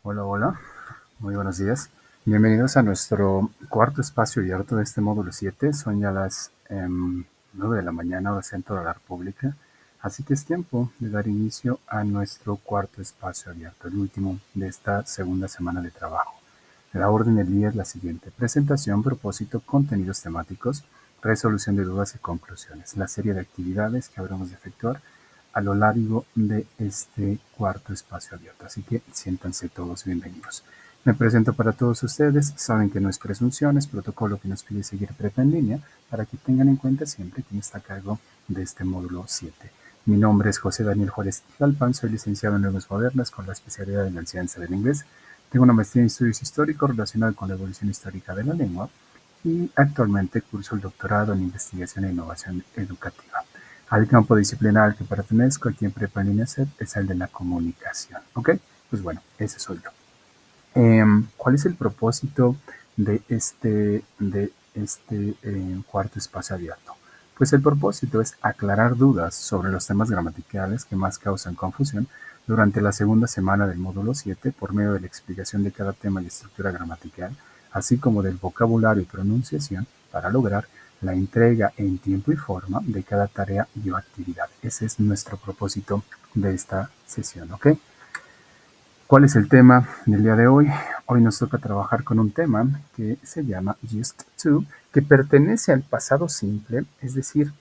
Hola, hola, muy buenos días. Bienvenidos a nuestro cuarto espacio abierto de este módulo 7. Son ya las 9 de la mañana, hora centro de la República. Así que es tiempo de dar inicio a nuestro cuarto espacio abierto, el último de esta segunda semana de trabajo. La orden del día es la siguiente: presentación, propósito, contenidos temáticos, resolución de dudas y conclusiones. La serie de actividades que habremos de efectuar a lo largo de este cuarto espacio abierto. Así que siéntanse todos bienvenidos. Me presento para todos ustedes. Saben que no es presunción, es protocolo que nos pide seguir prepa en línea para que tengan en cuenta siempre quién está a cargo de este módulo 7. Mi nombre es José Daniel Juárez Galpan, soy licenciado en Lenguas Modernas con la especialidad en la enseñanza del inglés. Tengo una maestría en estudios históricos relacionada con la evolución histórica de la lengua y actualmente curso el doctorado en investigación e innovación educativa. Al campo disciplinar al que pertenezco aquí en Prepa Línea SET es el de la comunicación. ¿Ok? Pues bueno, ese soy yo. ¿Cuál es el propósito de este cuarto espacio abierto? Pues el propósito es aclarar dudas sobre los temas gramaticales que más causan confusión durante la segunda semana del módulo 7 por medio de la explicación de cada tema y estructura gramatical, así como del vocabulario y pronunciación para lograr la entrega en tiempo y forma de cada tarea y o actividad. Ese es nuestro propósito de esta sesión, ¿ok? ¿Cuál es el tema del día de hoy? Hoy nos toca trabajar con un tema que se llama used to, que pertenece al pasado simple, es decir,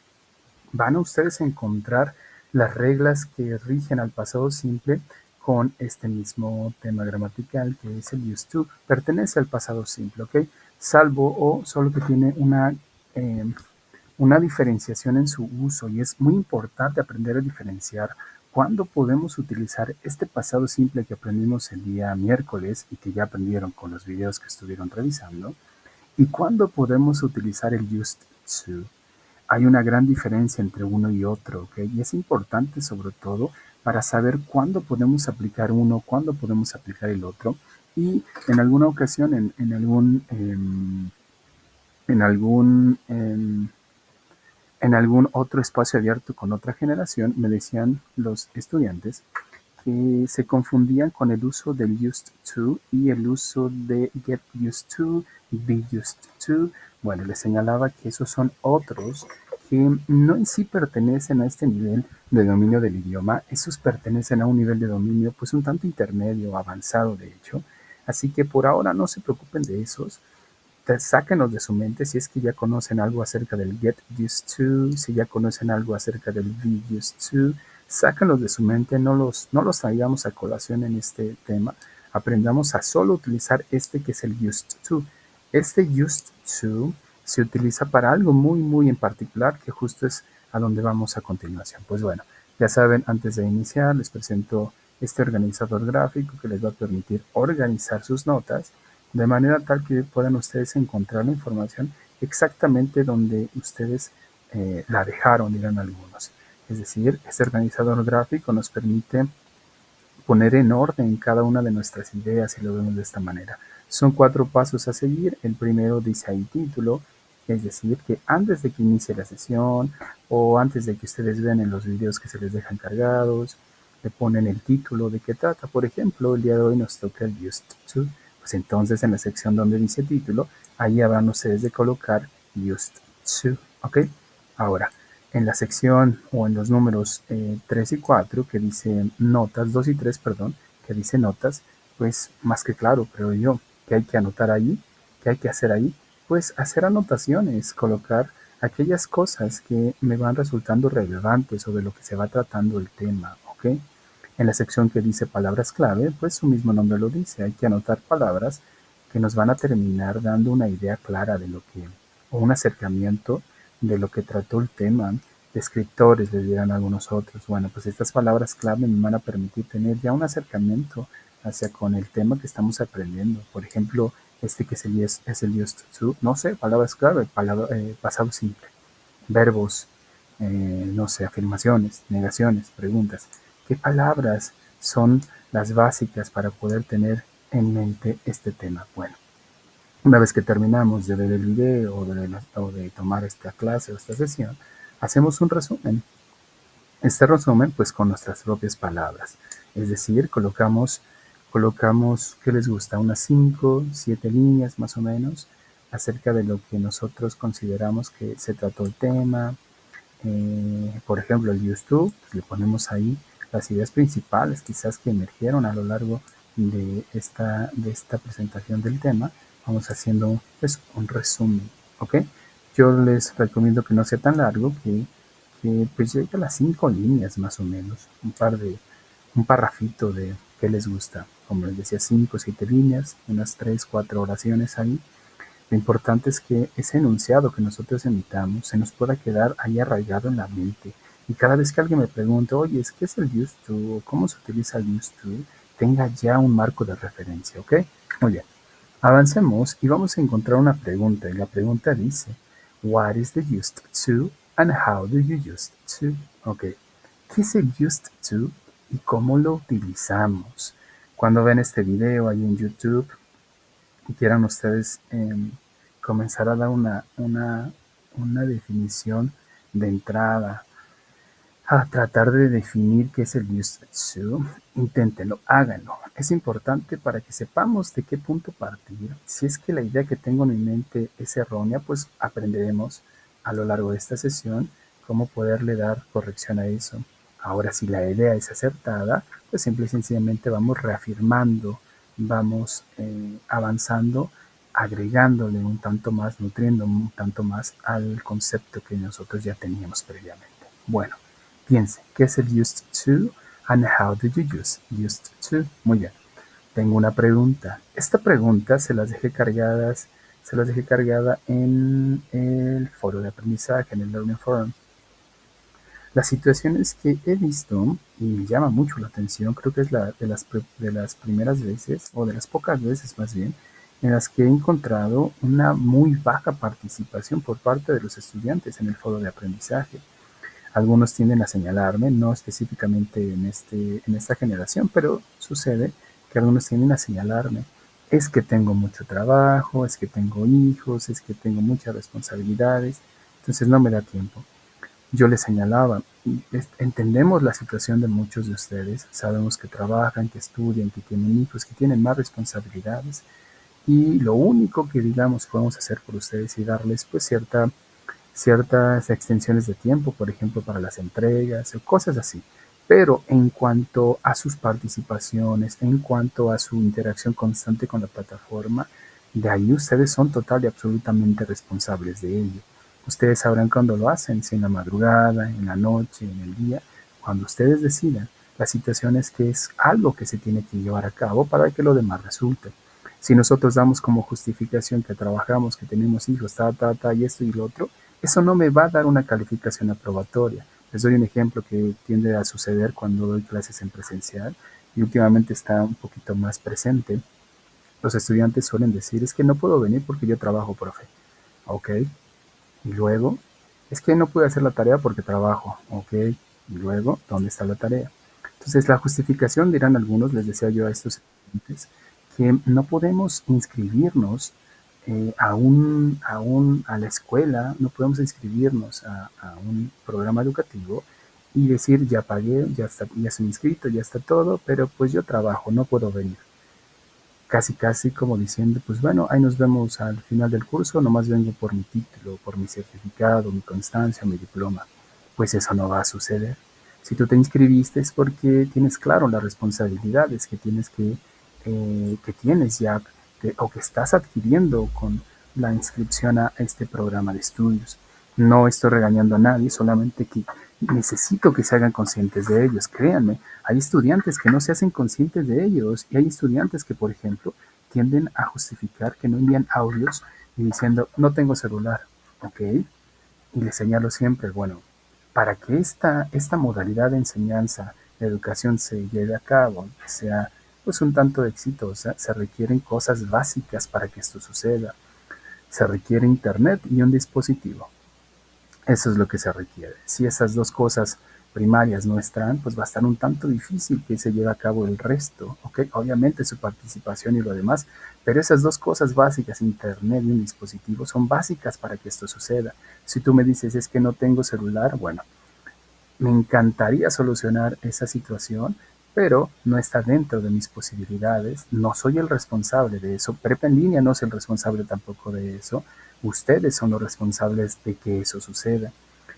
van a ustedes a encontrar las reglas que rigen al pasado simple con este mismo tema gramatical que es el used to. Pertenece al pasado simple, ¿ok? Salvo o solo que tiene una diferenciación en su uso, y es muy importante aprender a diferenciar cuándo podemos utilizar este pasado simple que aprendimos el día miércoles y que ya aprendieron con los videos que estuvieron revisando, y cuándo podemos utilizar el used to. Hay una gran diferencia entre uno y otro, ¿ok? Y es importante sobre todo para saber cuándo podemos aplicar uno, cuándo podemos aplicar el otro. Y en alguna ocasión, en algún en algún otro espacio abierto con otra generación, me decían los estudiantes que se confundían con el uso del used to y el uso de get used to, be used to. Bueno, les señalaba que esos son otros que no en sí pertenecen a este nivel de dominio del idioma, esos pertenecen a un nivel de dominio pues un tanto intermedio, avanzado de hecho, así que por ahora no se preocupen de esos. Sáquenlos de su mente si es que ya conocen algo acerca del get used to, si ya conocen algo acerca del be used to, sáquenlos de su mente, no los traigamos a colación en este tema, aprendamos a solo utilizar este que es el used to. Este used to se utiliza para algo muy, muy en particular, que justo es a donde vamos a continuación. Pues bueno, ya saben, antes de iniciar les presento este organizador gráfico que les va a permitir organizar sus notas de manera tal que puedan ustedes encontrar la información exactamente donde ustedes la dejaron, dirán algunos. Es decir, este organizador gráfico nos permite poner en orden cada una de nuestras ideas y lo vemos de esta manera. Son 4 pasos a seguir. El primero dice ahí título, es decir, que antes de que inicie la sesión o antes de que ustedes vean en los videos que se les dejan cargados, le ponen el título de qué trata. Por ejemplo, el día de hoy nos toca el used to. Pues entonces en la sección donde dice título, ahí habrán ustedes de colocar used to. ¿Ok? Ahora, en la sección o en los números 3 y 4 que dice notas, 2 y 3 perdón, que dice notas, pues más que claro, creo yo, que hay que anotar ahí, que hay que hacer ahí, pues hacer anotaciones, colocar aquellas cosas que me van resultando relevantes o de lo que se va tratando el tema, ¿ok? En la sección que dice palabras clave, pues su mismo nombre lo dice, hay que anotar palabras que nos van a terminar dando una idea clara de lo que, o un acercamiento de lo que trató el tema. Descriptores, les dirán algunos otros. Bueno, pues estas palabras clave me van a permitir tener ya un acercamiento hacia con el tema que estamos aprendiendo. Por ejemplo, este que es el used to, no sé, palabras clave, pasado simple, verbos, no sé, afirmaciones, negaciones, preguntas. ¿Qué palabras son las básicas para poder tener en mente este tema? Bueno, una vez que terminamos de ver el video o de tomar esta clase o esta sesión, hacemos un resumen. Este resumen, pues con nuestras propias palabras. Es decir, colocamos ¿qué les gusta? Unas 5, 7 líneas más o menos acerca de lo que nosotros consideramos que se trató el tema. Por ejemplo, el YouTube, pues le ponemos ahí las ideas principales quizás que emergieron a lo largo de esta presentación del tema. Vamos haciendo pues, un resumen, ¿ok? Yo les recomiendo que no sea tan largo, que pues llegue a las 5 líneas más o menos, un parrafito de qué les gusta. Como les decía, 5 o 7 líneas, unas 3 4 oraciones ahí. Lo importante es que ese enunciado que nosotros emitamos se nos pueda quedar ahí arraigado en la mente. Y cada vez que alguien me pregunte, oye, ¿qué es el used to? ¿O cómo se utiliza el used to? Tenga ya un marco de referencia, ¿ok? Muy bien. Avancemos y vamos a encontrar una pregunta. Y la pregunta dice, what is the used to and how do you use to? Ok. ¿Qué es el used to y cómo lo utilizamos? Cuando ven este video ahí en YouTube, y quieran ustedes comenzar a dar una definición de entrada, a tratar de definir qué es el used to, inténtenlo, háganlo. Es importante para que sepamos de qué punto partir. Si es que la idea que tengo en mi mente es errónea, pues aprenderemos a lo largo de esta sesión cómo poderle dar corrección a eso. Ahora, si la idea es acertada, pues simple y sencillamente vamos reafirmando, vamos avanzando, agregándole un tanto más, nutriendo un tanto más al concepto que nosotros ya teníamos previamente. Bueno, piense, ¿qué es el used to and how do you use used to? Muy bien. Tengo una pregunta. Esta pregunta se las dejé cargada en el foro de aprendizaje, en el Learning Forum. Las situaciones que he visto y me llama mucho la atención, creo que es de las primeras veces, o de las pocas veces más bien, en las que he encontrado una muy baja participación por parte de los estudiantes en el foro de aprendizaje. Algunos tienden a señalarme, no específicamente en esta generación, pero sucede que algunos tienden a señalarme. Es que tengo mucho trabajo, es que tengo hijos, es que tengo muchas responsabilidades, entonces no me da tiempo. Yo les señalaba, entendemos la situación de muchos de ustedes, sabemos que trabajan, que estudian, que tienen hijos, que tienen más responsabilidades y lo único que digamos podemos hacer por ustedes y darles pues ciertas extensiones de tiempo, por ejemplo, para las entregas o cosas así. Pero en cuanto a sus participaciones, en cuanto a su interacción constante con la plataforma, de ahí ustedes son total y absolutamente responsables de ello. Ustedes sabrán cuándo lo hacen, si en la madrugada, en la noche, en el día, cuando ustedes decidan. La situación es que es algo que se tiene que llevar a cabo para que lo demás resulte. Si nosotros damos como justificación que trabajamos, que tenemos hijos, y esto y lo otro, eso no me va a dar una calificación aprobatoria. Les doy un ejemplo que tiende a suceder cuando doy clases en presencial y últimamente está un poquito más presente. Los estudiantes suelen decir, es que no puedo venir porque yo trabajo, profe. Ok, y luego, es que no pude hacer la tarea porque trabajo. Ok, y luego, ¿dónde está la tarea? Entonces, la justificación, dirán algunos, les decía yo a estos estudiantes, que no podemos inscribirnos a la escuela, no podemos inscribirnos a un programa educativo y decir, ya pagué, ya está, ya soy inscrito, ya está todo, pero pues yo trabajo, no puedo venir. Casi, casi como diciendo, pues bueno, ahí nos vemos al final del curso, nomás vengo por mi título, por mi certificado, mi constancia, mi diploma. Pues eso no va a suceder. Si tú te inscribiste es porque tienes claro las responsabilidades que tienes ya o que estás adquiriendo con la inscripción a este programa de estudios. No estoy regañando a nadie, solamente que necesito que se hagan conscientes de ellos. Créanme, hay estudiantes que no se hacen conscientes de ellos y hay estudiantes que, por ejemplo, tienden a justificar que no envían audios y diciendo, no tengo celular, ¿ok? Y les señalo siempre, bueno, para que esta modalidad de enseñanza, de educación se lleve a cabo, sea pues un tanto exitosa, se requieren cosas básicas para que esto suceda. Se requiere internet y un dispositivo. Eso es lo que se requiere. Si esas dos cosas primarias no están, pues va a estar un tanto difícil que se lleve a cabo el resto, ¿ok? Obviamente su participación y lo demás, pero esas dos cosas básicas, internet y un dispositivo, son básicas para que esto suceda. Si tú me dices, es que no tengo celular, bueno, me encantaría solucionar esa situación, pero no está dentro de mis posibilidades. No soy el responsable de eso. Prepa en línea no es el responsable tampoco de eso. Ustedes son los responsables de que eso suceda.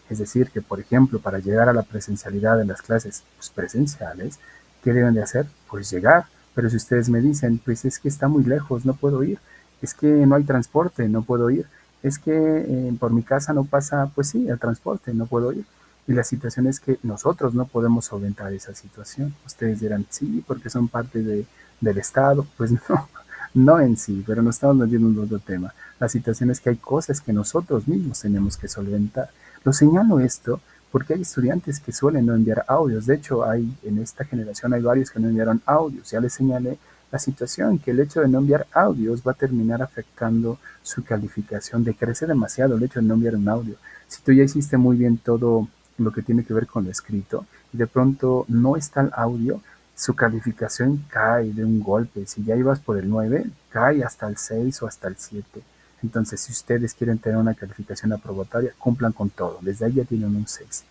Es decir, que por ejemplo, para llegar a la presencialidad de las clases pues, presenciales, ¿qué deben de hacer? Pues llegar. Pero si ustedes me dicen, pues es que está muy lejos, no puedo ir. Es que no hay transporte, no puedo ir. Es que por mi casa no pasa, pues sí, el transporte, no puedo ir. Y la situación es que nosotros no podemos solventar esa situación. Ustedes dirán, sí, porque son parte del Estado. Pues no, no en sí, pero no estamos metiendo en otro tema. La situación es que hay cosas que nosotros mismos tenemos que solventar. Lo señalo esto porque hay estudiantes que suelen no enviar audios. De hecho, en esta generación hay varios que no enviaron audios. Ya les señalé la situación, que el hecho de no enviar audios va a terminar afectando su calificación, decrece demasiado el hecho de no enviar un audio. Si tú ya hiciste muy bien todo lo que tiene que ver con lo escrito, y de pronto no está el audio, su calificación cae de un golpe. Si ya ibas por el 9 cae hasta el 6 o hasta el 7. Entonces, si ustedes quieren tener una calificación aprobatoria, cumplan con todo. Desde ahí ya tienen un 6.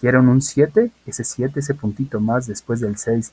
Quieren un 7, ese puntito más después del 6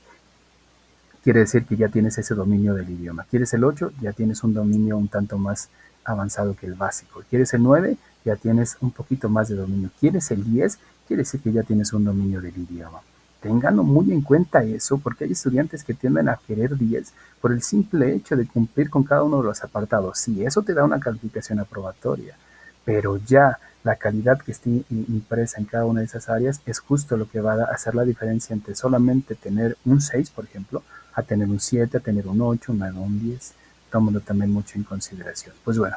quiere decir que ya tienes ese dominio del idioma. ¿Quieres el 8? Ya tienes un dominio un tanto más avanzado que el básico. ¿Quieres el 9? Ya tienes un poquito más de dominio. ¿Quieres el 10? Quiere decir que ya tienes un dominio del idioma. Ténganlo muy en cuenta eso, porque hay estudiantes que tienden a querer 10 por el simple hecho de cumplir con cada uno de los apartados. Sí, eso te da una calificación aprobatoria, pero ya la calidad que esté impresa en cada una de esas áreas es justo lo que va a hacer la diferencia entre solamente tener un 6, por ejemplo, a tener un 7, a tener un 8, un 9, un 10, tomando también mucho en consideración. Pues bueno,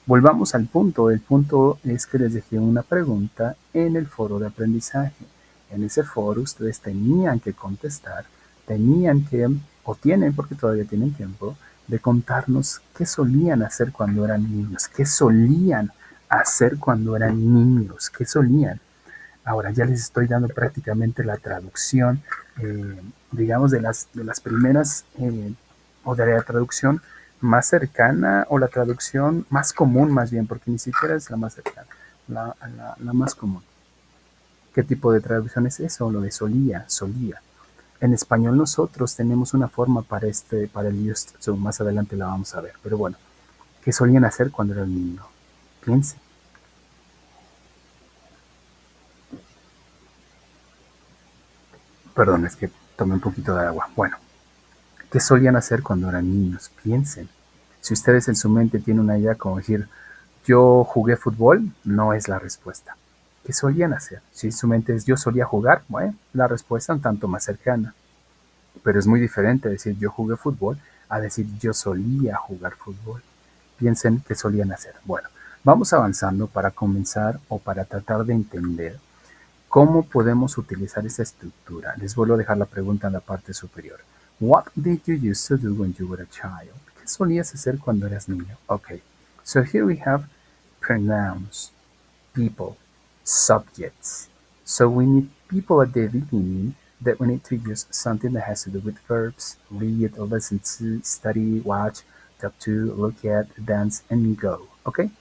volvamos al punto. El punto es que les dejé una pregunta en el foro de aprendizaje. En ese foro ustedes tenían que contestar, tenían que, o tienen, porque todavía tienen tiempo, de contarnos qué solían hacer cuando eran niños, qué solían hacer cuando eran niños, qué solían. Ahora ya les estoy dando prácticamente la traducción, digamos, de las primeras, o de la traducción más cercana, o la traducción más común más bien, porque ni siquiera es la más cercana, la más común. ¿Qué tipo de traducción es eso? Lo de solía, solía. En español nosotros tenemos una forma para el used to, más adelante la vamos a ver, pero bueno, ¿qué solían hacer cuando era niño? Piensen. Perdón, es que tomé un poquito de agua. Bueno, ¿qué solían hacer cuando eran niños? Piensen. Si ustedes en su mente tienen una idea como decir, yo jugué fútbol, no es la respuesta. ¿Qué solían hacer? Si su mente es yo solía jugar, bueno, la respuesta un tanto más cercana. Pero es muy diferente decir yo jugué fútbol a decir yo solía jugar fútbol. Piensen qué solían hacer. Bueno, vamos avanzando para comenzar o para tratar de entender cómo podemos utilizar esa estructura. Les vuelvo a dejar la pregunta en la parte superior. What did you used to do when you were a child? ¿Qué solías hacer cuando eras niño? Okay, so here we have pronouns, people, subjects. So we need people at the beginning that we need to use something that has to do with verbs, read, listen to, study, watch, talk to, look at, dance, and go. Okay?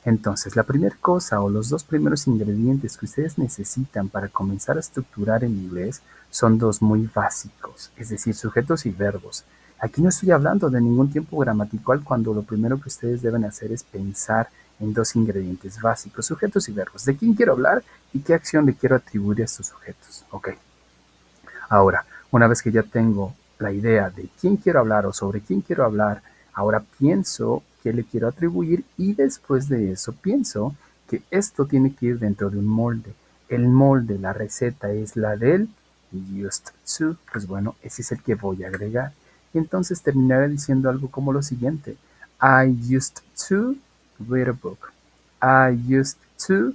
Entonces, la primera cosa o los dos primeros ingredientes que ustedes necesitan para comenzar a estructurar en inglés son dos muy básicos, es decir, sujetos y verbos. Aquí no estoy hablando de ningún tiempo gramatical cuando lo primero que ustedes deben hacer es pensar en dos ingredientes básicos, sujetos y verbos. ¿De quién quiero hablar y qué acción le quiero atribuir a estos sujetos? Ok. Ahora, una vez que ya tengo la idea de quién quiero hablar o sobre quién quiero hablar, ahora pienso qué le quiero atribuir y después de eso pienso que esto tiene que ir dentro de un molde. El molde, la receta es la del used to, pues bueno, ese es el que voy a agregar. Y entonces terminaré diciendo algo como lo siguiente. I used to read a book. I used to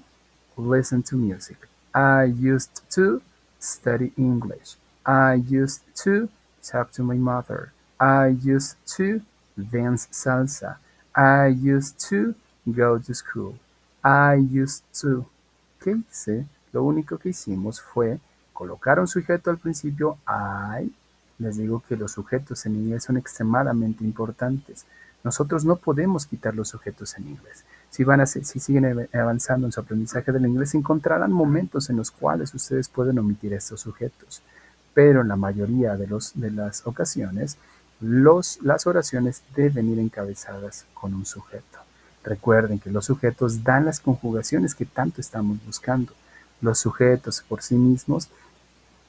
listen to music. I used to study English. I used to talk to my mother. I used to dance salsa. I used to go to school. I used to. ¿Qué hice Lo único que hicimos fue colocar un sujeto al principio, I. Les digo que los sujetos en inglés son extremadamente importantes. Nosotros no podemos quitar los sujetos en inglés. Si siguen avanzando en su aprendizaje del inglés, encontrarán momentos en los cuales ustedes pueden omitir estos sujetos. Pero en la mayoría de las ocasiones, las oraciones deben ir encabezadas con un sujeto. Recuerden que los sujetos dan las conjugaciones que tanto estamos buscando. Los sujetos por sí mismos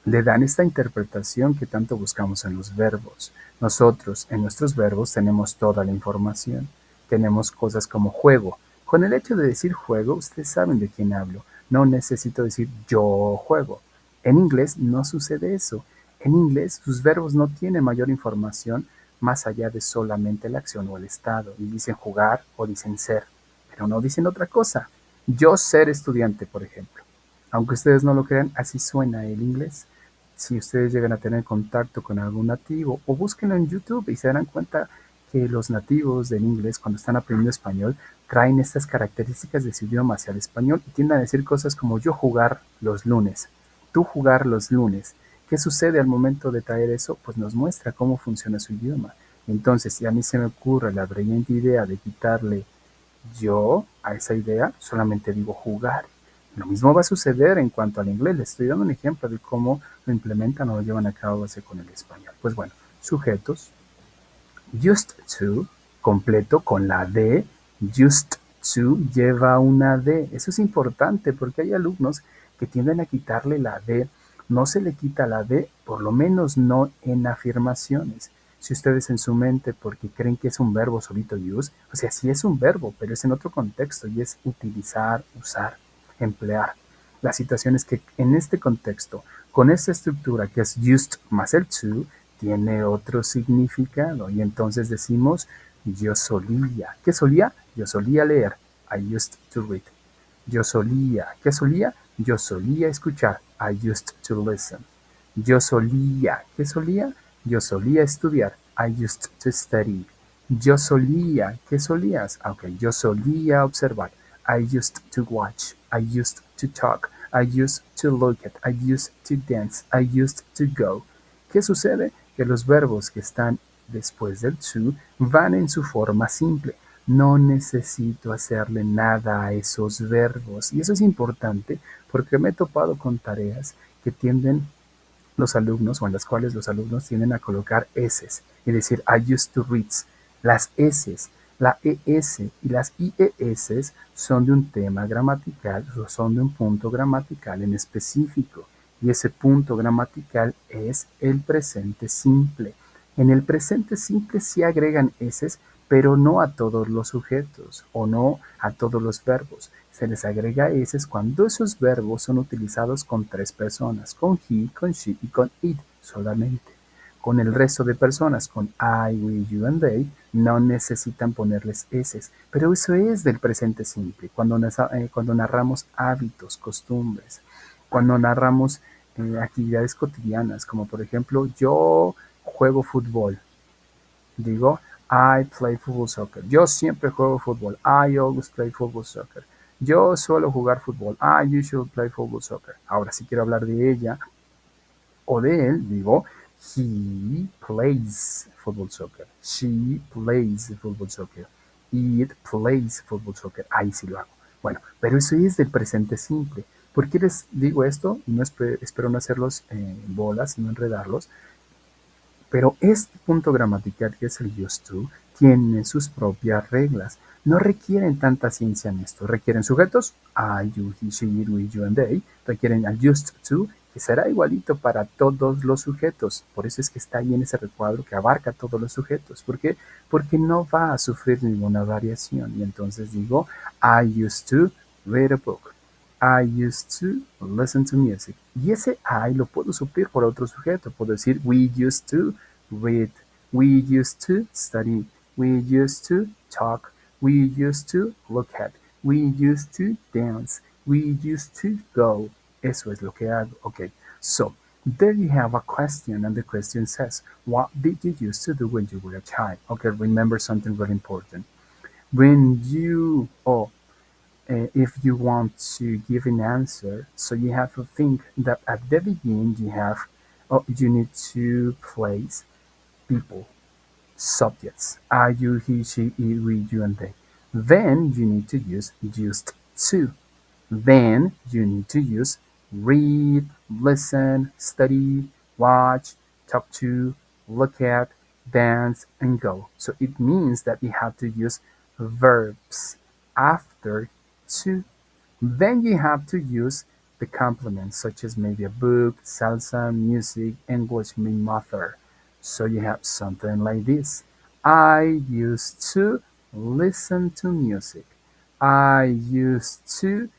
le dan esta interpretación que tanto buscamos en los verbos. Nosotros en nuestros verbos tenemos toda la información. Tenemos cosas como juego. Con el hecho de decir juego, ustedes saben de quién hablo. No necesito decir yo juego. En inglés no sucede eso. En inglés sus verbos no tienen mayor información más allá de solamente la acción o el estado. Y dicen jugar o dicen ser, pero no dicen otra cosa. Yo ser estudiante, por ejemplo. Aunque ustedes no lo crean, así suena el inglés. Si ustedes llegan a tener contacto con algún nativo o búsquenlo en YouTube y se darán cuenta que los nativos del inglés cuando están aprendiendo español traen estas características de su idioma hacia el español y tienden a decir cosas como yo jugar los lunes, tú jugar los lunes. ¿Qué sucede al momento de traer eso? Pues nos muestra cómo funciona su idioma. Entonces, si a mí se me ocurre la brillante idea de quitarle yo a esa idea, solamente digo jugar. Lo mismo va a suceder en cuanto al inglés. Les estoy dando un ejemplo de cómo lo implementan o lo llevan a cabo con el español. Pues bueno, sujetos, used to, completo con la D, used to lleva una D. Eso es importante porque hay alumnos que tienden a quitarle la D. No se le quita la D, por lo menos no en afirmaciones. Si ustedes en su mente, porque creen que es un verbo solito use, o sea, sí es un verbo, pero es en otro contexto y es utilizar, usar, emplear. La situación es que en este contexto, con esta estructura que es used más el to, tiene otro significado y entonces decimos yo solía. ¿Qué solía? Yo solía leer. I used to read. Yo solía. ¿Qué solía? Yo solía escuchar. I used to listen. Yo solía. ¿Qué solía? Yo solía estudiar. I used to study. Yo solía. ¿Qué solías? Ok, yo solía observar. I used to watch. I used to talk. I used to look at. I used to dance. I used to go. ¿Qué sucede? Que los verbos que están después del to van en su forma simple. No necesito hacerle nada a esos verbos. Y eso es importante porque me he topado con tareas que tienden los alumnos o en las cuales los alumnos tienden a colocar S y decir I used to read. Las S, la ES y las IES son de un tema gramatical o son de un punto gramatical en específico. Y ese punto gramatical es el presente simple. En el presente simple sí agregan S, pero no a todos los sujetos o no a todos los verbos. Se les agrega S cuando esos verbos son utilizados con tres personas, con he, con she y con it solamente. Con el resto de personas, con I, we, you and they, no necesitan ponerles S. Pero eso es del presente simple, cuando narramos hábitos, costumbres, cuando narramos actividades cotidianas, como por ejemplo, yo juego fútbol. Digo, I play football soccer. Yo siempre juego fútbol. I always play football soccer. Yo suelo jugar fútbol. I usually play football soccer. Ahora, si quiero hablar de ella o de él, digo, he plays football soccer. She plays football soccer. It plays football soccer. Ahí sí lo hago. Bueno, pero eso es del presente simple. ¿Por qué les digo esto? No espero no hacerlos bolas, no enredarlos. Pero este punto gramatical que es el used to tiene sus propias reglas. No requieren tanta ciencia en esto. Requieren sujetos, I, you, he, she, it, we, you and they. Requieren al used to, que será igualito para todos los sujetos. Por eso es que está ahí en ese recuadro que abarca todos los sujetos. ¿Por qué? Porque no va a sufrir ninguna variación. Y entonces digo, I used to read a book. I used to listen to music. Y ese I lo puedo suplir por otro sujeto. Puedo decir we used to read. We used to study. We used to talk. We used to look at. We used to dance. We used to go. Eso es lo que hago. Okay. So, there you have a question, and the question says, what did you used to do when you were a child? Okay, remember something very important. When you, oh, if you want to give an answer, so you have to think that at the beginning you need to place people, subjects, I, you, he, she, it, we, you, and they. Then you need to use used to. Then you need to use read, listen, study, watch, talk to, look at, dance, and go. So it means that you have to use verbs after to. Then you have to use the complements, such as maybe a book, salsa, music, English, my mother. So you have something like this. I used to listen to music. I used to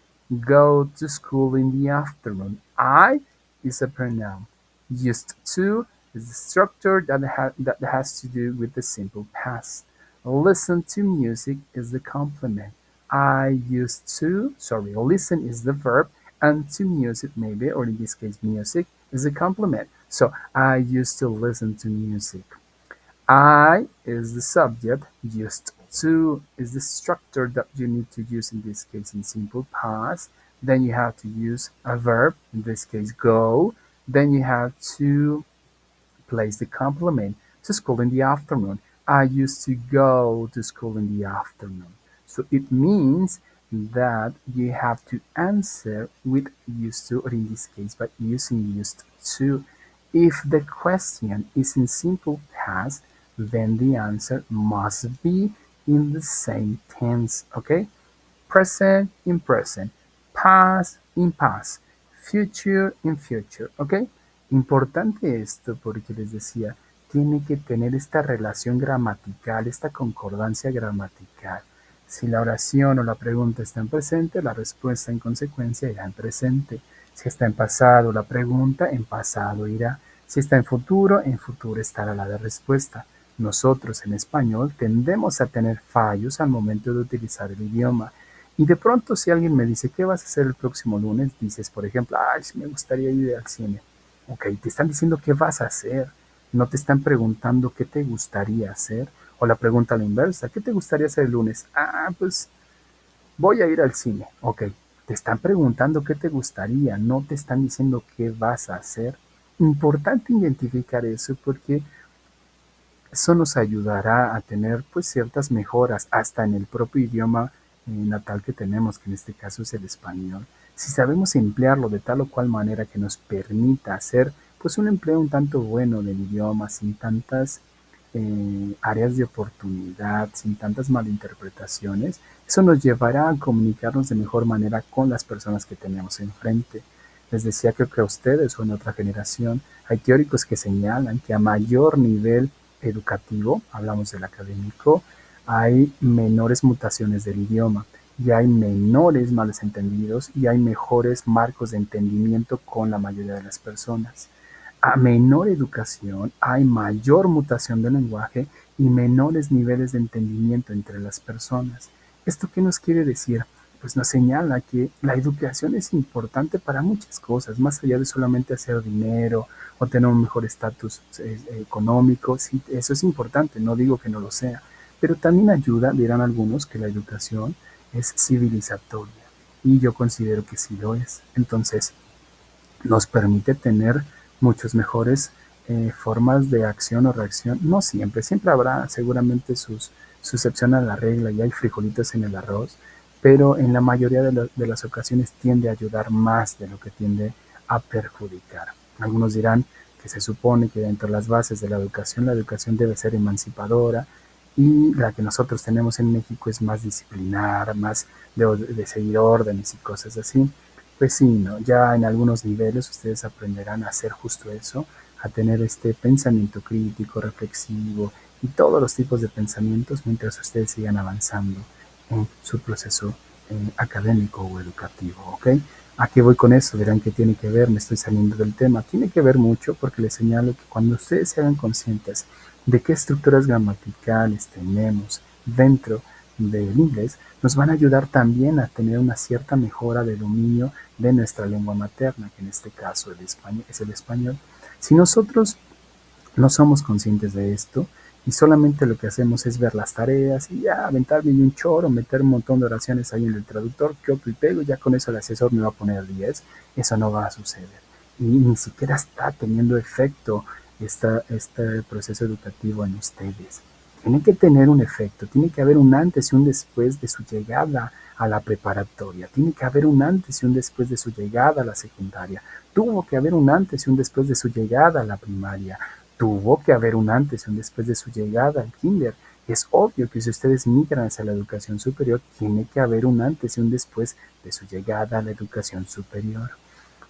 go to school in the afternoon. I is a pronoun. Used to is the structure that has to do with the simple past. Listen to music is the complement. I used to, sorry, listen is the verb, and to music maybe, or in this case music, is the complement. So I used to listen to music. I is the subject, used to is the structure that you need to use in this case in simple past. Then you have to use a verb, in this case go. Then you have to place the complement to school in the afternoon. I used to go to school in the afternoon. So it means that you have to answer with used to, or in this case, by using used to. If the question is in simple past, then the answer must be in the same tense, okay? Present in present, past in past, future in future, ¿ok? Importante esto porque les decía, tiene que tener esta relación gramatical, esta concordancia gramatical. Si la oración o la pregunta está en presente, la respuesta en consecuencia irá en presente. Si está en pasado, la pregunta en pasado irá. Si está en futuro estará la de respuesta. Nosotros en español tendemos a tener fallos al momento de utilizar el idioma. Y de pronto si alguien me dice, ¿qué vas a hacer el próximo lunes? Dices, por ejemplo, ay, sí me gustaría ir al cine. Ok, te están diciendo qué vas a hacer. No te están preguntando qué te gustaría hacer. O la pregunta a la inversa, ¿qué te gustaría hacer el lunes? Ah, pues voy a ir al cine. Ok, te están preguntando qué te gustaría, no te están diciendo qué vas a hacer. Importante identificar eso porque eso nos ayudará a tener pues ciertas mejoras hasta en el propio idioma natal que tenemos, que en este caso es el español. Si sabemos emplearlo de tal o cual manera que nos permita hacer pues un empleo un tanto bueno del idioma, sin tantas áreas de oportunidad, sin tantas malinterpretaciones, eso nos llevará a comunicarnos de mejor manera con las personas que tenemos enfrente. Les decía que a ustedes o en otra generación hay teóricos que señalan que a mayor nivel educativo, hablamos del académico, hay menores mutaciones del idioma y hay menores malos entendidos y hay mejores marcos de entendimiento con la mayoría de las personas. A menor educación hay mayor mutación del lenguaje y menores niveles de entendimiento entre las personas. ¿Esto qué nos quiere decir? Pues nos señala que la educación es importante para muchas cosas, más allá de solamente hacer dinero o tener un mejor estatus económico. Sí, eso es importante, no digo que no lo sea, pero también ayuda, dirán algunos, que la educación es civilizatoria y yo considero que sí lo es. Entonces, nos permite tener muchos mejores formas de acción o reacción. No siempre, siempre habrá seguramente su excepción a la regla y hay frijolitos en el arroz, pero en la mayoría de las ocasiones tiende a ayudar más de lo que tiende a perjudicar. Algunos dirán que se supone que dentro de las bases de la educación debe ser emancipadora y la que nosotros tenemos en México es más disciplinar, más de seguir órdenes y cosas así. Pues sí, ¿no? Ya en algunos niveles ustedes aprenderán a hacer justo eso, a tener este pensamiento crítico, reflexivo y todos los tipos de pensamientos mientras ustedes sigan avanzando en su proceso académico o educativo, ¿ok? ¿A qué voy con eso? Dirán que tiene que ver, me estoy saliendo del tema. Tiene que ver mucho porque les señalo que cuando ustedes se hagan conscientes de qué estructuras gramaticales tenemos dentro del inglés, nos van a ayudar también a tener una cierta mejora de dominio de nuestra lengua materna, que en este caso es el español. Si nosotros no somos conscientes de esto y solamente lo que hacemos es ver las tareas y ya aventarme un choro, meter un montón de oraciones ahí en el traductor, copio y pego, ya con eso el asesor me va a poner 10. Eso no va a suceder. Y ni siquiera está teniendo efecto este proceso educativo en ustedes. Tiene que tener un efecto, tiene que haber un antes y un después de su llegada a la preparatoria, tiene que haber un antes y un después de su llegada a la secundaria, tuvo que haber un antes y un después de su llegada a la primaria, tuvo que haber un antes y un después de su llegada al kinder. Es obvio que si ustedes migran hacia la educación superior, tiene que haber un antes y un después de su llegada a la educación superior.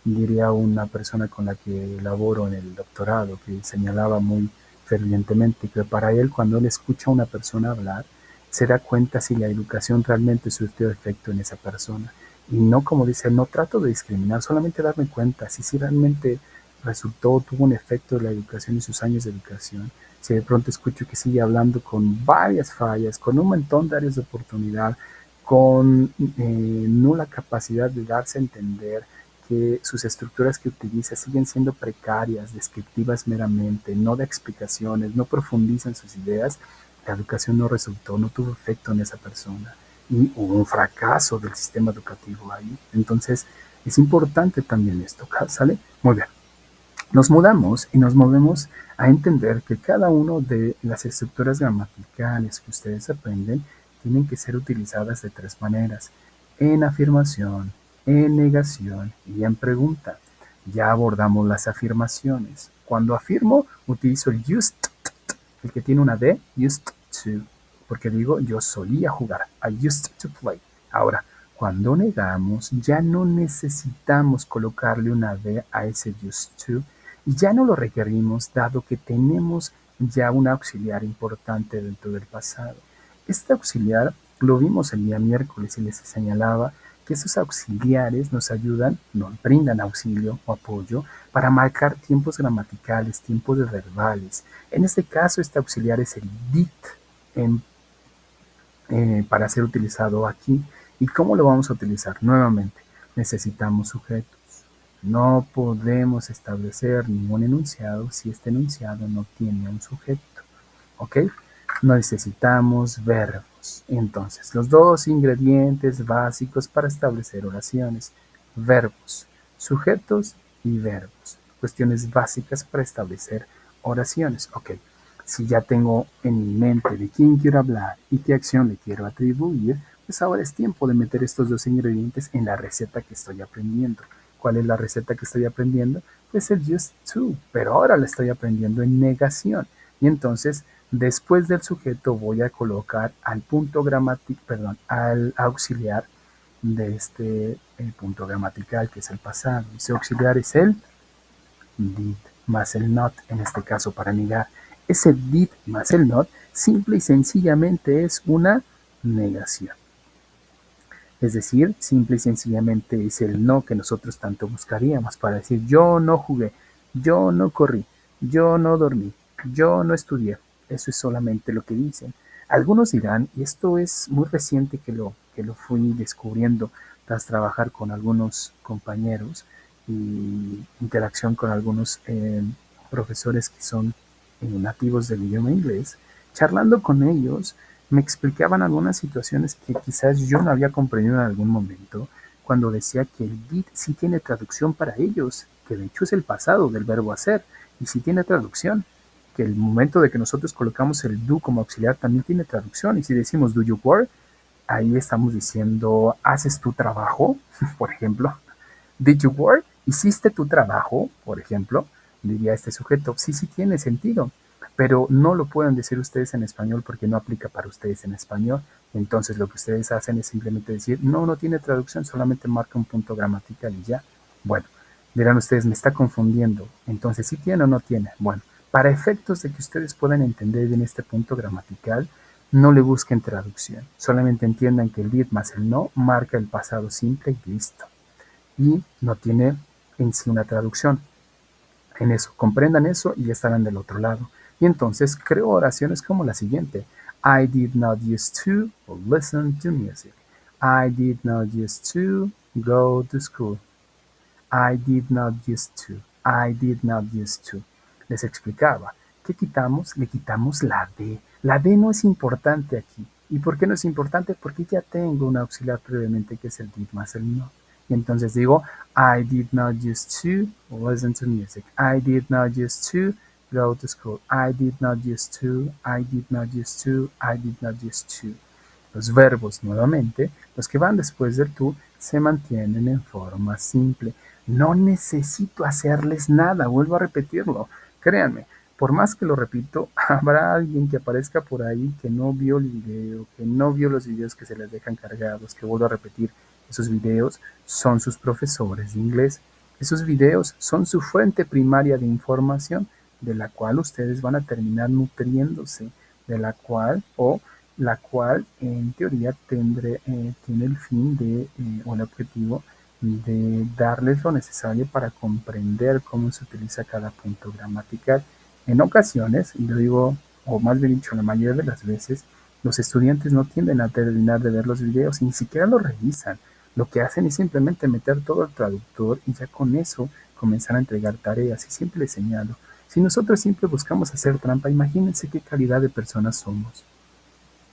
Diría una persona con la que laboro en el doctorado, que señalaba muy fervientemente que para él, cuando él escucha a una persona hablar, se da cuenta si la educación realmente surtió efecto en esa persona. Y no, como dice, no trato de discriminar, solamente darme cuenta si realmente resultó, tuvo un efecto la educación y sus años de educación. Si de pronto escucho que sigue hablando con varias fallas, con un montón de áreas de oportunidad, con nula capacidad de darse a entender, que sus estructuras que utiliza siguen siendo precarias, descriptivas meramente, no de explicaciones, no profundizan sus ideas, la educación no resultó, no tuvo efecto en esa persona y hubo un fracaso del sistema educativo ahí. Entonces, es importante también esto, ¿sale? Muy bien. Nos mudamos y nos movemos a entender que cada una de las estructuras gramaticales que ustedes aprenden tienen que ser utilizadas de tres maneras: en afirmación, en negación y en pregunta. Ya abordamos las afirmaciones. Cuando afirmo, utilizo el used, el que tiene una D, used to, porque digo yo solía jugar, I used to play. Ahora, cuando negamos, ya no necesitamos colocarle una D a ese used to y ya no lo requerimos dado que tenemos ya un auxiliar importante dentro del pasado. Este auxiliar lo vimos el día miércoles y les señalaba que esos auxiliares nos ayudan, nos brindan auxilio o apoyo para marcar tiempos gramaticales, tiempos de verbales. En este caso, este auxiliar es el did en, para ser utilizado aquí. ¿Y cómo lo vamos a utilizar? Nuevamente, necesitamos sujetos. No podemos establecer ningún enunciado si este enunciado no tiene un sujeto. ¿Ok? Necesitamos verbos. Entonces, los dos ingredientes básicos para establecer oraciones: verbos, sujetos y verbos. Cuestiones básicas para establecer oraciones. Ok, si ya tengo en mi mente de quién quiero hablar y qué acción le quiero atribuir, pues ahora es tiempo de meter estos dos ingredientes en la receta que estoy aprendiendo. ¿Cuál es la receta que estoy aprendiendo? Pues el used to, pero ahora la estoy aprendiendo en negación. Y entonces, después del sujeto voy a colocar al punto gramatical, perdón, al auxiliar de este punto gramatical, que es el pasado. Ese auxiliar es el did más el not, en este caso para negar. Ese did más el not simple y sencillamente es una negación. Es decir, simple y sencillamente es el no que nosotros tanto buscaríamos para decir yo no jugué, yo no corrí, yo no dormí, yo no estudié. Eso es solamente lo que dicen. Algunos dirán, y esto es muy reciente que lo fui descubriendo tras trabajar con algunos compañeros y interacción con algunos profesores que son nativos del idioma inglés, charlando con ellos, me explicaban algunas situaciones que quizás yo no había comprendido en algún momento, cuando decía que el did sí tiene traducción para ellos, que de hecho es el pasado del verbo hacer, y sí tiene traducción, que el momento de que nosotros colocamos el do como auxiliar también tiene traducción, y si decimos do you work, ahí estamos diciendo haces tu trabajo, por ejemplo. Did you work? ¿Hiciste tu trabajo? Por ejemplo, diría este sujeto. Sí, sí tiene sentido, pero no lo pueden decir ustedes en español porque no aplica para ustedes en español. Entonces lo que ustedes hacen es simplemente decir, no, no tiene traducción, solamente marca un punto gramatical y ya. Bueno, dirán ustedes, me está confundiendo. Entonces, ¿sí tiene o no tiene? Bueno, para efectos de que ustedes puedan entender bien este punto gramatical, no le busquen traducción. Solamente entiendan que el did más el no marca el pasado simple y listo, y no tiene en sí una traducción. En eso, comprendan eso y ya estarán del otro lado. Y entonces creo oraciones como la siguiente: I did not used to listen to music. I did not used to go to school. I did not used to. I did not used to. Les explicaba ¿Qué quitamos? Le quitamos la D. La D no es importante aquí. ¿Y por qué no es importante? Porque ya tengo un auxiliar previamente que es el did más el not. Y entonces digo, I did not used to listen to music. I did not used to go to school. I did not used to. I did not used to. I did not used to. Los verbos, nuevamente, los que van después del to, se mantienen en forma simple. No necesito hacerles nada, vuelvo a repetirlo. Créanme, por más que lo repito, habrá alguien que aparezca por ahí que no vio el video, que no vio los videos que se les dejan cargados, que vuelvo a repetir, esos videos son sus profesores de inglés. Esos videos son su fuente primaria de información de la cual ustedes van a terminar nutriéndose, de la cual en teoría tiene el fin o el objetivo de darles lo necesario para comprender cómo se utiliza cada punto gramatical. En ocasiones, y lo digo, o más bien dicho, la mayoría de las veces, los estudiantes no tienden a terminar de ver los videos y ni siquiera los revisan. Lo que hacen es simplemente meter todo al traductor y ya con eso comenzar a entregar tareas. Y siempre les señalo, si nosotros siempre buscamos hacer trampa, imagínense qué calidad de personas somos.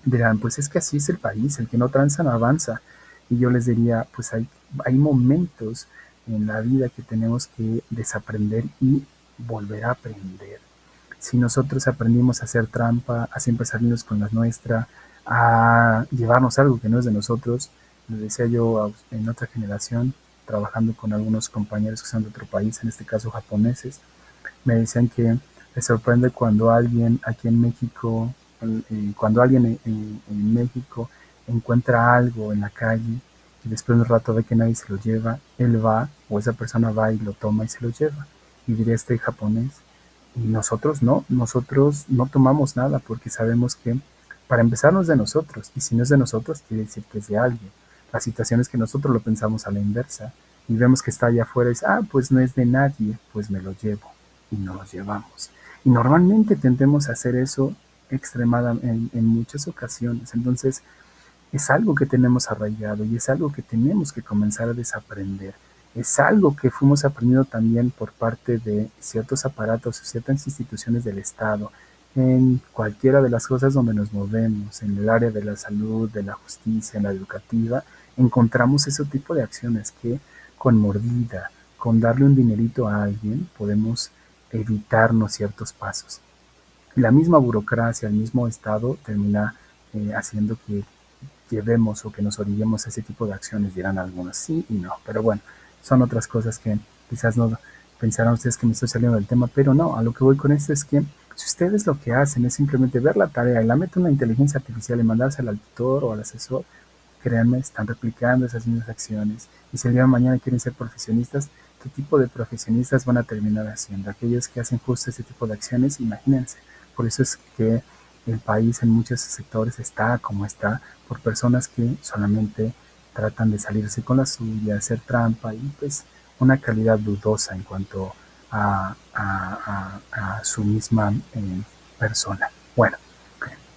Dirán, pues es que así es el país, el que no tranza no avanza. Y yo les diría, pues hay momentos en la vida que tenemos que desaprender y volver a aprender. Si nosotros aprendimos a hacer trampa, a siempre salirnos con la nuestra, a llevarnos algo que no es de nosotros, les decía yo en otra generación, trabajando con algunos compañeros que son de otro país, en este caso japoneses, me decían que les sorprende cuando alguien aquí en México, cuando alguien en México encuentra algo en la calle y después de un rato ve que nadie se lo lleva, él va o esa persona va y lo toma y se lo lleva. Y diría este japonés, y nosotros no tomamos nada porque sabemos que para empezar no es de nosotros y si no es de nosotros quiere decir que es de alguien. La situación es que nosotros lo pensamos a la inversa y vemos que está allá afuera y dice, pues no es de nadie, pues me lo llevo y no los llevamos. Y normalmente tendemos a hacer eso extremadamente en muchas ocasiones. Entonces, es algo que tenemos arraigado y es algo que tenemos que comenzar a desaprender. Es algo que fuimos aprendiendo también por parte de ciertos aparatos o ciertas instituciones del Estado, en cualquiera de las cosas donde nos movemos, en el área de la salud, de la justicia, en la educativa, encontramos ese tipo de acciones que con mordida, con darle un dinerito a alguien, podemos evitarnos ciertos pasos. La misma burocracia, el mismo Estado termina haciendo que llevemos o que nos orillemos a ese tipo de acciones, dirán algunos sí y no, pero bueno, son otras cosas que quizás no pensarán ustedes que me estoy saliendo del tema, pero no, a lo que voy con esto es que si ustedes lo que hacen es simplemente ver la tarea y la meten una inteligencia artificial y mandársela al tutor o al asesor, créanme, están replicando esas mismas acciones. Y si el día de mañana quieren ser profesionistas, ¿qué tipo de profesionistas van a terminar haciendo? Aquellos que hacen justo este tipo de acciones, imagínense. Por eso es que el país en muchos sectores está como está, por personas que solamente tratan de salirse con la suya, hacer trampa y pues una calidad dudosa en cuanto a su misma persona. Bueno,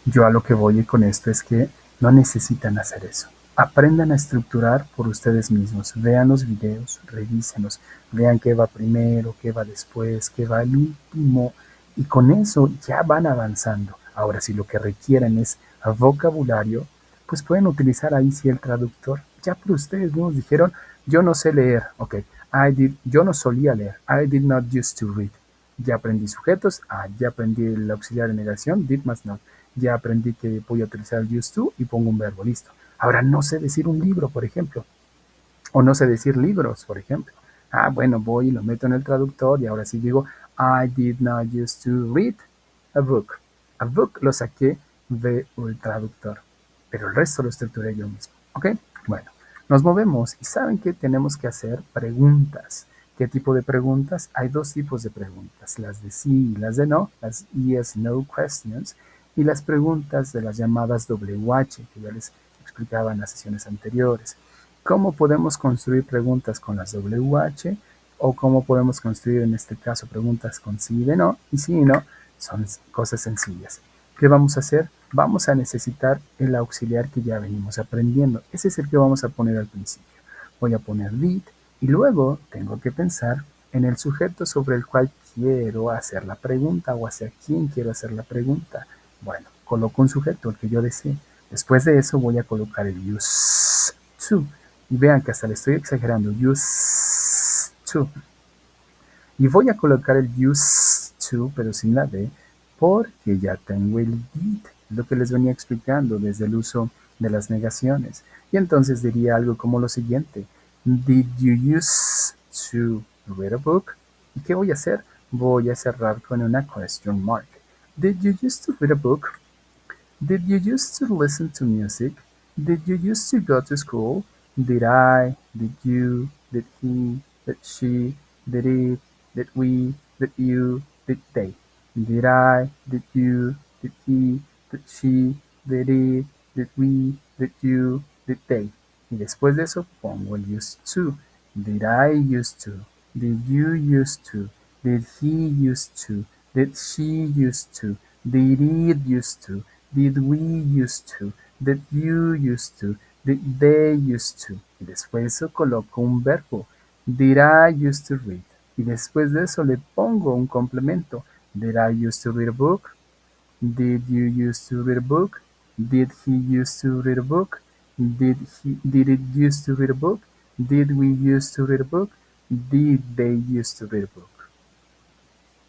yo a lo que voy con esto es que no necesitan hacer eso. Aprendan a estructurar por ustedes mismos. Vean los videos, revísenlos, vean qué va primero, qué va después, qué va el último. Y con eso ya van avanzando. Ahora, si lo que requieren es vocabulario, pues pueden utilizar ahí sí el traductor. Ya por ustedes mismos dijeron, yo no sé leer. Ok, yo no solía leer. I did not used to read. Ya aprendí sujetos, ya aprendí el auxiliar de negación, did más not. Ya aprendí que voy a utilizar el used to y pongo un verbo, listo. Ahora no sé decir un libro, por ejemplo, o no sé decir libros, por ejemplo. Bueno, voy y lo meto en el traductor y ahora sí digo, I did not used to read a book. A book lo saqué del traductor, pero el resto lo estructuré yo mismo. ¿Ok? Bueno, nos movemos y saben que tenemos que hacer preguntas. ¿Qué tipo de preguntas? Hay dos tipos de preguntas, las de sí y las de no, las yes, no questions, y las preguntas de las llamadas WH, que ya les explicaba en las sesiones anteriores. ¿Cómo podemos construir preguntas con las WH? O cómo podemos construir en este caso preguntas con sí y de no, y sí y no son cosas sencillas. ¿Qué vamos a hacer? Vamos a necesitar el auxiliar que ya venimos aprendiendo. Ese es el que vamos a poner al principio. Voy a poner did y luego tengo que pensar en el sujeto sobre el cual quiero hacer la pregunta o hacia quién quiero hacer la pregunta. Bueno, coloco un sujeto, el que yo desee. Después de eso voy a colocar el used to. Y vean que hasta le estoy exagerando. Used to. Y voy a colocar el used to, pero sin la D, porque ya tengo el did, lo que les venía explicando desde el uso de las negaciones. Y entonces diría algo como lo siguiente. Did you used to read a book? ¿Y qué voy a hacer? Voy a cerrar con una question mark. Did you used to read a book? Did you used to listen to music? Did you used to go to school? Did I? Did you? Did he? Did she? Did it? Did we? Did you? Did they? Did I? Did you? Did he? Did she? Did it? Did we? Did you? Did they? Y después de eso pongo el used to. Did I used to? Did you used to? Did he used to? Did she used to? Did it used to? Did we used to? Did you used to? Did they used to? Y después de eso coloco un verbo. Did I used to read? Y después de eso le pongo un complemento. Did I used to read a book? Did you used to read a book? Did he used to read a book? Did it used to read a book? Did we used to read a book? Did they used to read a book?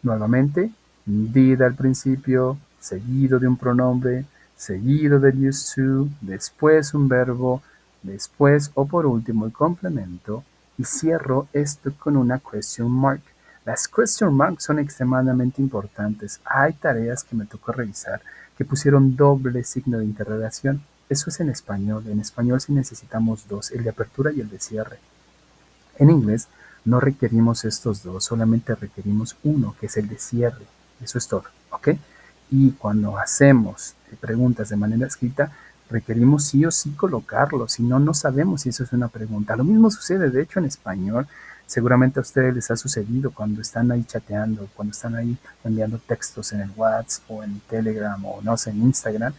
Nuevamente, did al principio, seguido de un pronombre, seguido del used to, después un verbo, después o por último el complemento y cierro esto con una question mark. Las question marks son extremadamente importantes. Hay tareas que me tocó revisar que pusieron doble signo de interrogación. Eso es en español. En español sí necesitamos dos, el de apertura y el de cierre. En inglés no requerimos estos dos, solamente requerimos uno, que es el de cierre. Eso es todo, ¿ok? Y cuando hacemos preguntas de manera escrita, requerimos sí o sí colocarlo, si no, no sabemos si eso es una pregunta. Lo mismo sucede, de hecho, en español. Seguramente a ustedes les ha sucedido cuando están ahí chateando, cuando están ahí enviando textos en el WhatsApp o en Telegram o no sé, en Instagram,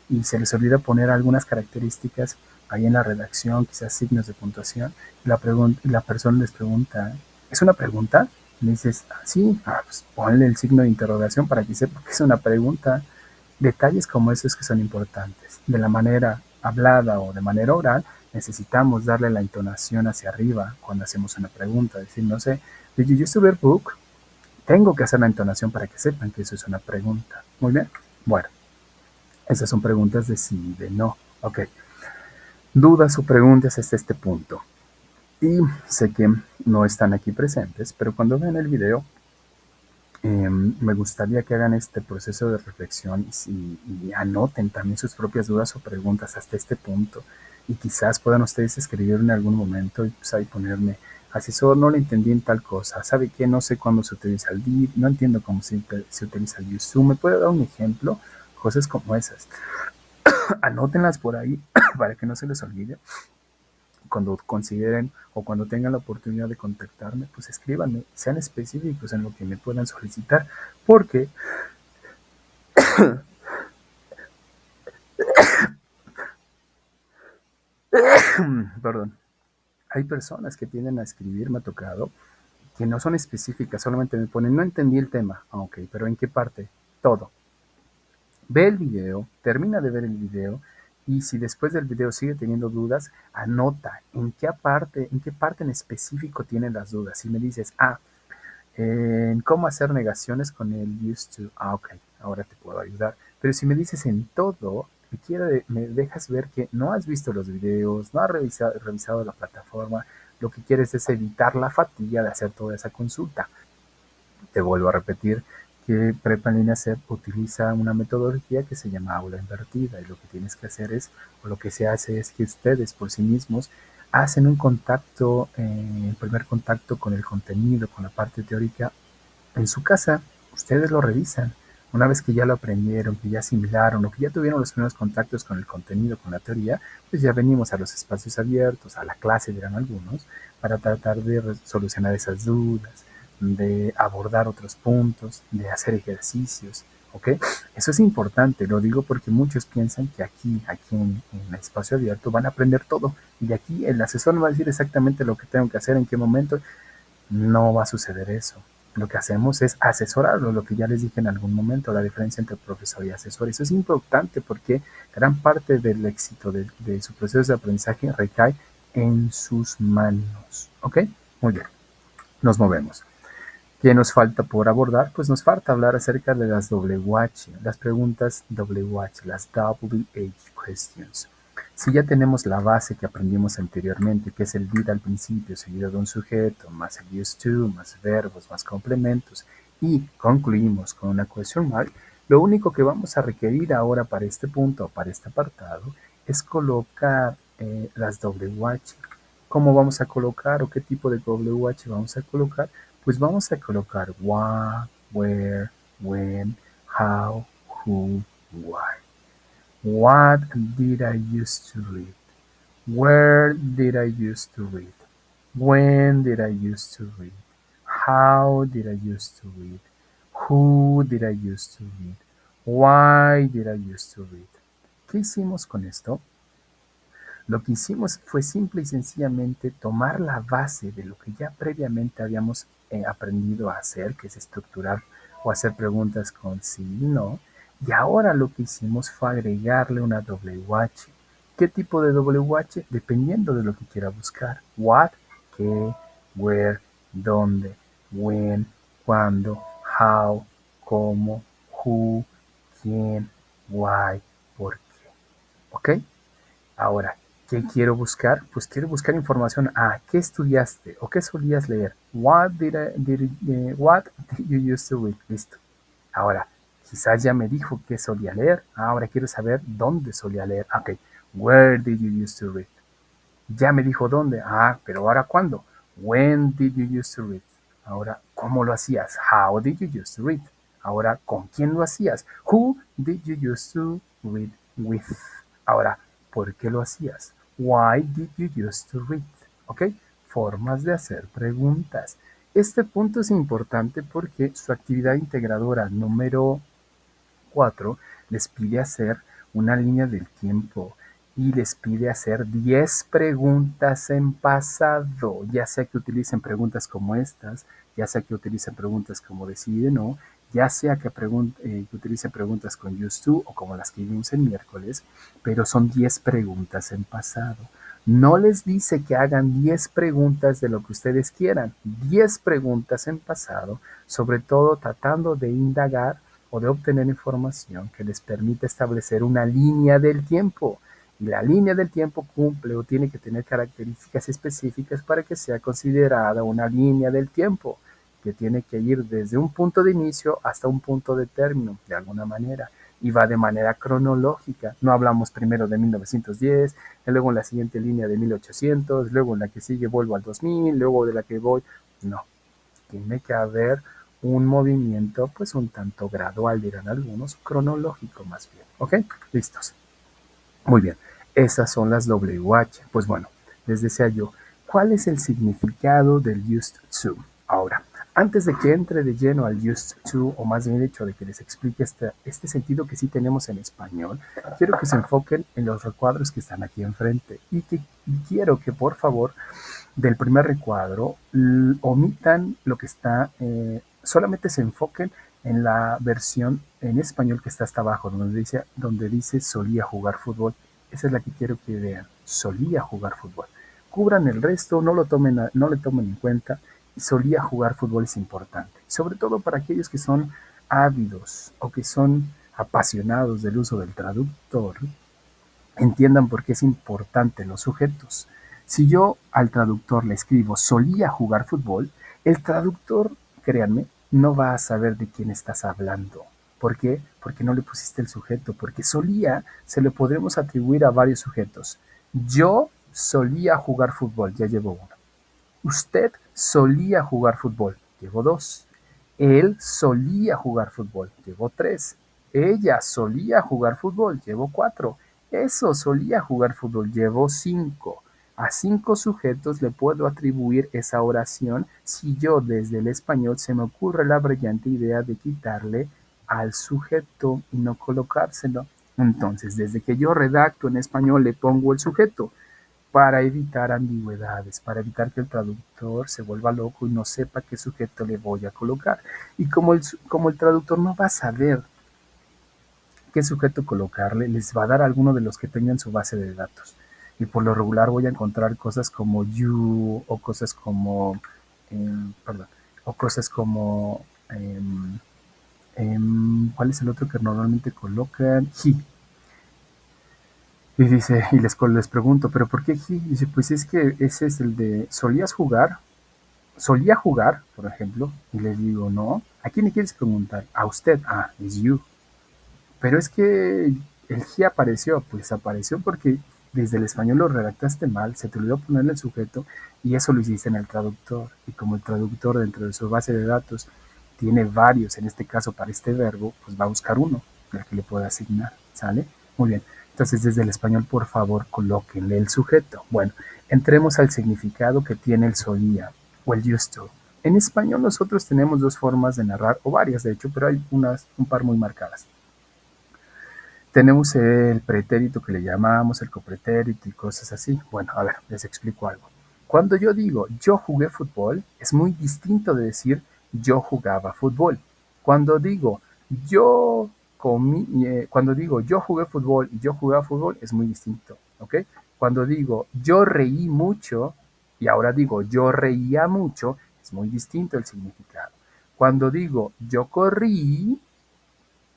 y se les olvida poner algunas características ahí en la redacción, quizás signos de puntuación. La persona les pregunta, ¿es una pregunta? Le dices, sí, pues ponle el signo de interrogación para que sepa que es una pregunta. Detalles como esos que son importantes. De la manera hablada o de manera oral, necesitamos darle la entonación hacia arriba cuando hacemos una pregunta. Decir, no sé, ¿did you used to read book? Tengo que hacer la entonación para que sepan que eso es una pregunta. Muy bien. Bueno, esas son preguntas de sí y de no. Ok. Dudas o preguntas hasta este punto. Y sé que no están aquí presentes, pero cuando vean el video, me gustaría que hagan este proceso de reflexión y anoten también sus propias dudas o preguntas hasta este punto. Y quizás puedan ustedes escribir en algún momento y pues ahí ponerme, asesor, no le entendí en tal cosa, ¿sabe qué? No sé cuándo se utiliza el did, no entiendo cómo se utiliza el used to. ¿Me puede dar un ejemplo? Cosas como esas. Anótenlas por ahí para que no se les olvide. Cuando consideren o cuando tengan la oportunidad de contactarme, pues escríbanme, sean específicos en lo que me puedan solicitar, porque perdón, hay personas que tienden a escribir, me ha tocado, que no son específicas, solamente me ponen, no entendí el tema, ok, pero ¿en qué parte? Todo. Ve el video, termina de ver el video y si después del video sigue teniendo dudas, anota en qué parte en específico tienen las dudas. Si me dices, en cómo hacer negaciones con el used to, ok, ahora te puedo ayudar. Pero si me dices en todo, me dejas ver que no has visto los videos, no has revisado la plataforma, lo que quieres es evitar la fatiga de hacer toda esa consulta. Te vuelvo a repetir que Prepa en línea CEP utiliza una metodología que se llama aula invertida y lo que tienes que hacer es, o lo que se hace es que ustedes por sí mismos hacen un contacto, el primer contacto con el contenido, con la parte teórica en su casa. Ustedes lo revisan. Una vez que ya lo aprendieron, que ya asimilaron o que ya tuvieron los primeros contactos con el contenido, con la teoría, pues ya venimos a los espacios abiertos, a la clase dirán algunos, para tratar de solucionar esas dudas, de abordar otros puntos, de hacer ejercicios, ¿ok? Eso es importante, lo digo porque muchos piensan que aquí en el espacio abierto van a aprender todo y de aquí el asesor me va a decir exactamente lo que tengo que hacer, en qué momento. No va a suceder eso. lo que hacemos es asesorarlo, lo que ya les dije en algún momento, la diferencia entre profesor y asesor. Eso es importante porque gran parte del éxito de su proceso de aprendizaje recae en sus manos. ¿Ok? Muy bien, nos movemos. ¿Qué nos falta por abordar? Pues nos falta hablar acerca de las WH, las preguntas WH, las WH questions. Si ya tenemos la base que aprendimos anteriormente, que es el did al principio, seguido de un sujeto, más el used to, más verbos, más complementos, y concluimos con una question mark, lo único que vamos a requerir ahora para este punto, para este apartado, es colocar las WH. ¿Cómo vamos a colocar o qué tipo de WH vamos a colocar? Pues vamos a colocar what, where, when, how, who, why. What did I used to read? Where did I used to read? When did I used to read? How did I used to read? Who did I used to read? Why did I used to read? ¿Qué hicimos con esto? Lo que hicimos fue simple y sencillamente tomar la base de lo que ya previamente habíamos aprendido a hacer, que es estructurar o hacer preguntas con sí y no, y ahora lo que hicimos fue agregarle una WH. ¿Qué tipo de WH? Dependiendo de lo que quiera buscar. What, qué, where, dónde, when, cuándo, how, cómo, who, quién, why, por qué. ¿Ok? Ahora, ¿qué quiero buscar? Pues quiero buscar información. ¿Qué estudiaste o qué solías leer? What did you used to read? Listo. Ahora, quizás ya me dijo qué solía leer. Ahora quiero saber dónde solía leer. Ok. Where did you used to read? Ya me dijo dónde. Pero ahora ¿cuándo? When did you used to read? Ahora, ¿cómo lo hacías? How did you used to read? Ahora, ¿con quién lo hacías? Who did you used to read with? Ahora, ¿por qué lo hacías? Why did you used to read? ¿Ok? Formas de hacer preguntas. Este punto es importante porque su actividad integradora número 4 les pide hacer una línea del tiempo y les pide hacer 10 preguntas en pasado, ya sea que utilicen preguntas como estas, ya sea que utilicen preguntas como de sí y de no, ya sea que utilicen preguntas con used to o como las que vimos el miércoles, pero son 10 preguntas en pasado. No les dice que hagan 10 preguntas de lo que ustedes quieran, 10 preguntas en pasado, sobre todo tratando de indagar o de obtener información que les permita establecer una línea del tiempo. Y la línea del tiempo cumple o tiene que tener características específicas para que sea considerada una línea del tiempo, que tiene que ir desde un punto de inicio hasta un punto de término, de alguna manera, y va de manera cronológica. No hablamos primero de 1910, luego en la siguiente línea de 1800, luego en la que sigue vuelvo al 2000, luego de la que voy. No, tiene que haber un movimiento, pues un tanto gradual, dirán algunos, cronológico más bien. ¿Ok? Listos. Muy bien. Esas son las WH. Pues bueno, les decía yo, ¿cuál es el significado del used to? Ahora, antes de que entre de lleno al used to, o más bien dicho, de que les explique este sentido que sí tenemos en español, quiero que se enfoquen en los recuadros que están aquí enfrente y quiero que por favor del primer recuadro omitan lo que está, solamente se enfoquen en la versión en español que está hasta abajo, donde dice solía jugar fútbol. Esa es la que quiero que vean, solía jugar fútbol. Cubran el resto, no le tomen en cuenta. Solía jugar fútbol es importante, sobre todo para aquellos que son ávidos o que son apasionados del uso del traductor, entiendan por qué es importante los sujetos. Si yo al traductor le escribo solía jugar fútbol, el traductor, créanme, no va a saber de quién estás hablando. ¿Por qué? Porque no le pusiste el sujeto, porque solía se le podremos atribuir a varios sujetos. Yo solía jugar fútbol, ya llevo uno. Usted solía jugar fútbol, llevo dos. Él solía jugar fútbol, llevo tres. Ella solía jugar fútbol, llevo cuatro. Eso solía jugar fútbol, llevo cinco. A cinco sujetos le puedo atribuir esa oración si yo desde el español se me ocurre la brillante idea de quitarle al sujeto y no colocárselo. Entonces, desde que yo redacto en español le pongo el sujeto. para evitar ambigüedades, para evitar que el traductor se vuelva loco y no sepa qué sujeto le voy a colocar. Y como el traductor no va a saber qué sujeto colocarle, les va a dar alguno de los que tenga en su base de datos. Y por lo regular voy a encontrar cosas como you o cosas como, perdón, o cosas como, ¿cuál es el otro que normalmente colocan? He. Y dice, les pregunto, ¿pero por qué he? Dice, pues es que ese es el de, solía jugar, por ejemplo, y les digo, no, ¿a quién le quieres preguntar? A usted, ah, es you. Pero es que el he apareció, pues apareció porque desde el español lo redactaste mal, se te olvidó ponerle el sujeto y eso lo hiciste en el traductor. Y como el traductor dentro de su base de datos tiene varios, en este caso para este verbo, pues va a buscar uno del que le pueda asignar, ¿sale? Muy bien. Entonces desde el español, por favor, colóquenle el sujeto. Bueno, entremos al significado que tiene el solía o el used to. En español nosotros tenemos dos formas de narrar, o varias de hecho, pero hay un par muy marcadas. Tenemos el pretérito que le llamamos, el copretérito y cosas así. Bueno, a ver, les explico algo. Cuando yo digo yo jugué fútbol, es muy distinto de decir yo jugaba fútbol. Cuando digo cuando digo yo jugué fútbol y yo jugaba fútbol, es muy distinto, ¿ok? Cuando digo yo reí mucho y ahora digo yo reía mucho, es muy distinto el significado. Cuando digo yo corrí,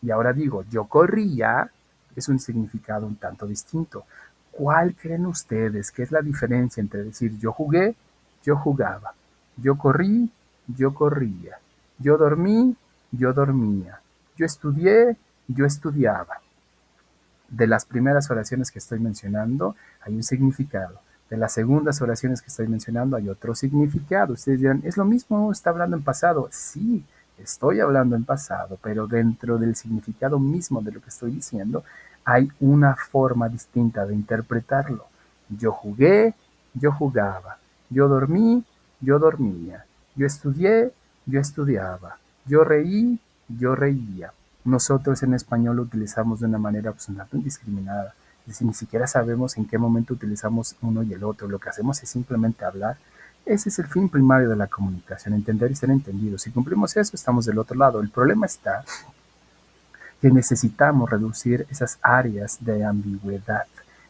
y ahora digo, yo corría, es un significado un tanto distinto. ¿Cuál creen ustedes que es la diferencia entre decir yo jugué, yo jugaba, yo corrí, yo corría, yo dormí, yo dormía, yo estudié, yo estudiaba? De las primeras oraciones que estoy mencionando hay un significado. De las segundas oraciones que estoy mencionando hay otro significado. Ustedes dirán, es lo mismo, está hablando en pasado. Sí, estoy hablando en pasado, pero dentro del significado mismo de lo que estoy diciendo hay una forma distinta de interpretarlo. Yo jugué, yo jugaba. Yo dormí, yo dormía. Yo estudié, yo estudiaba. Yo reí, yo reía. Nosotros en español lo utilizamos de una manera pues, indiscriminada. Es decir, ni siquiera sabemos en qué momento utilizamos uno y el otro. Lo que hacemos es simplemente hablar. Ese es el fin primario de la comunicación, entender y ser entendidos. Si cumplimos eso, estamos del otro lado. El problema está que necesitamos reducir esas áreas de ambigüedad,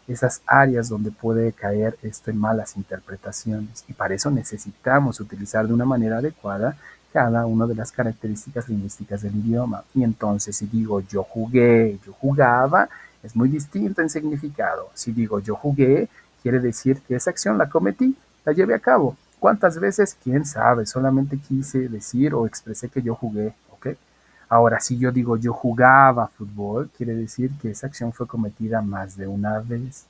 esas áreas donde puede caer esto en malas interpretaciones. Y para eso necesitamos utilizar de una manera adecuada cada una de las características lingüísticas del idioma. Y entonces si digo yo jugué, yo jugaba, es muy distinto en significado. Si digo yo jugué, quiere decir que esa acción la cometí, la llevé a cabo. ¿Cuántas veces? ¿Quién sabe? Solamente quise decir o expresé que yo jugué, ¿ok? Ahora, si yo digo yo jugaba fútbol, quiere decir que esa acción fue cometida más de una vez.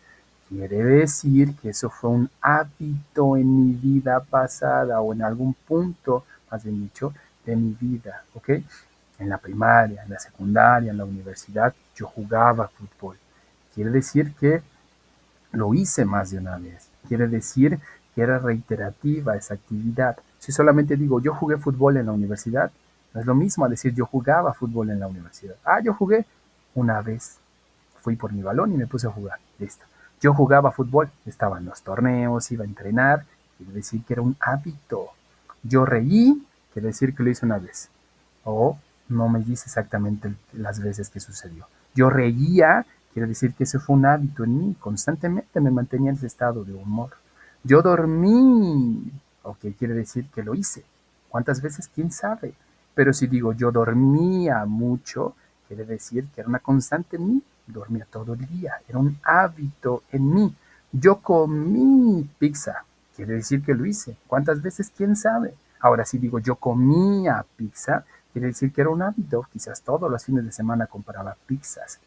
Quiere decir que eso fue un hábito en mi vida pasada o en algún punto, más bien dicho, de mi vida, ¿ok? En la primaria, en la secundaria, en la universidad, yo jugaba fútbol. Quiere decir que lo hice más de una vez. Quiere decir que era reiterativa esa actividad. Si solamente digo yo jugué fútbol en la universidad, no es lo mismo a decir yo jugaba fútbol en la universidad. Ah, yo jugué una vez. Fui por mi balón y me puse a jugar. Listo. Yo jugaba fútbol, estaba en los torneos, iba a entrenar. Quiere decir que era un hábito. Yo reí, quiere decir que lo hice una vez. O no me dice exactamente las veces que sucedió. Yo reía, quiere decir que ese fue un hábito en mí, constantemente me mantenía en ese estado de humor. Yo dormí, ok, quiere decir que lo hice. ¿Cuántas veces? ¿Quién sabe? Pero si digo yo dormía mucho, quiere decir que era una constante en mí, dormía todo el día, era un hábito en mí. Yo comí pizza, quiere decir que lo hice. ¿Cuántas veces? ¿Quién sabe? Ahora si digo yo comía pizza, quiere decir que era un hábito, quizás todos los fines de semana compraba pizzas.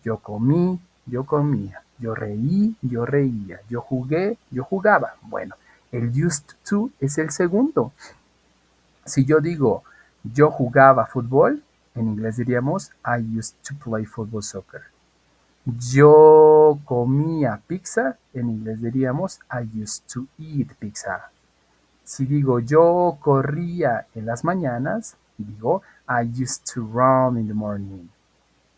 Yo comí, yo comía, yo reí, yo reía, yo jugué, yo jugaba. Bueno, el used to es el segundo. Si yo digo yo jugaba fútbol, en inglés diríamos I used to play football soccer. Yo comía pizza, en inglés diríamos I used to eat pizza. Si digo yo corría en las mañanas, digo I used to run in the morning.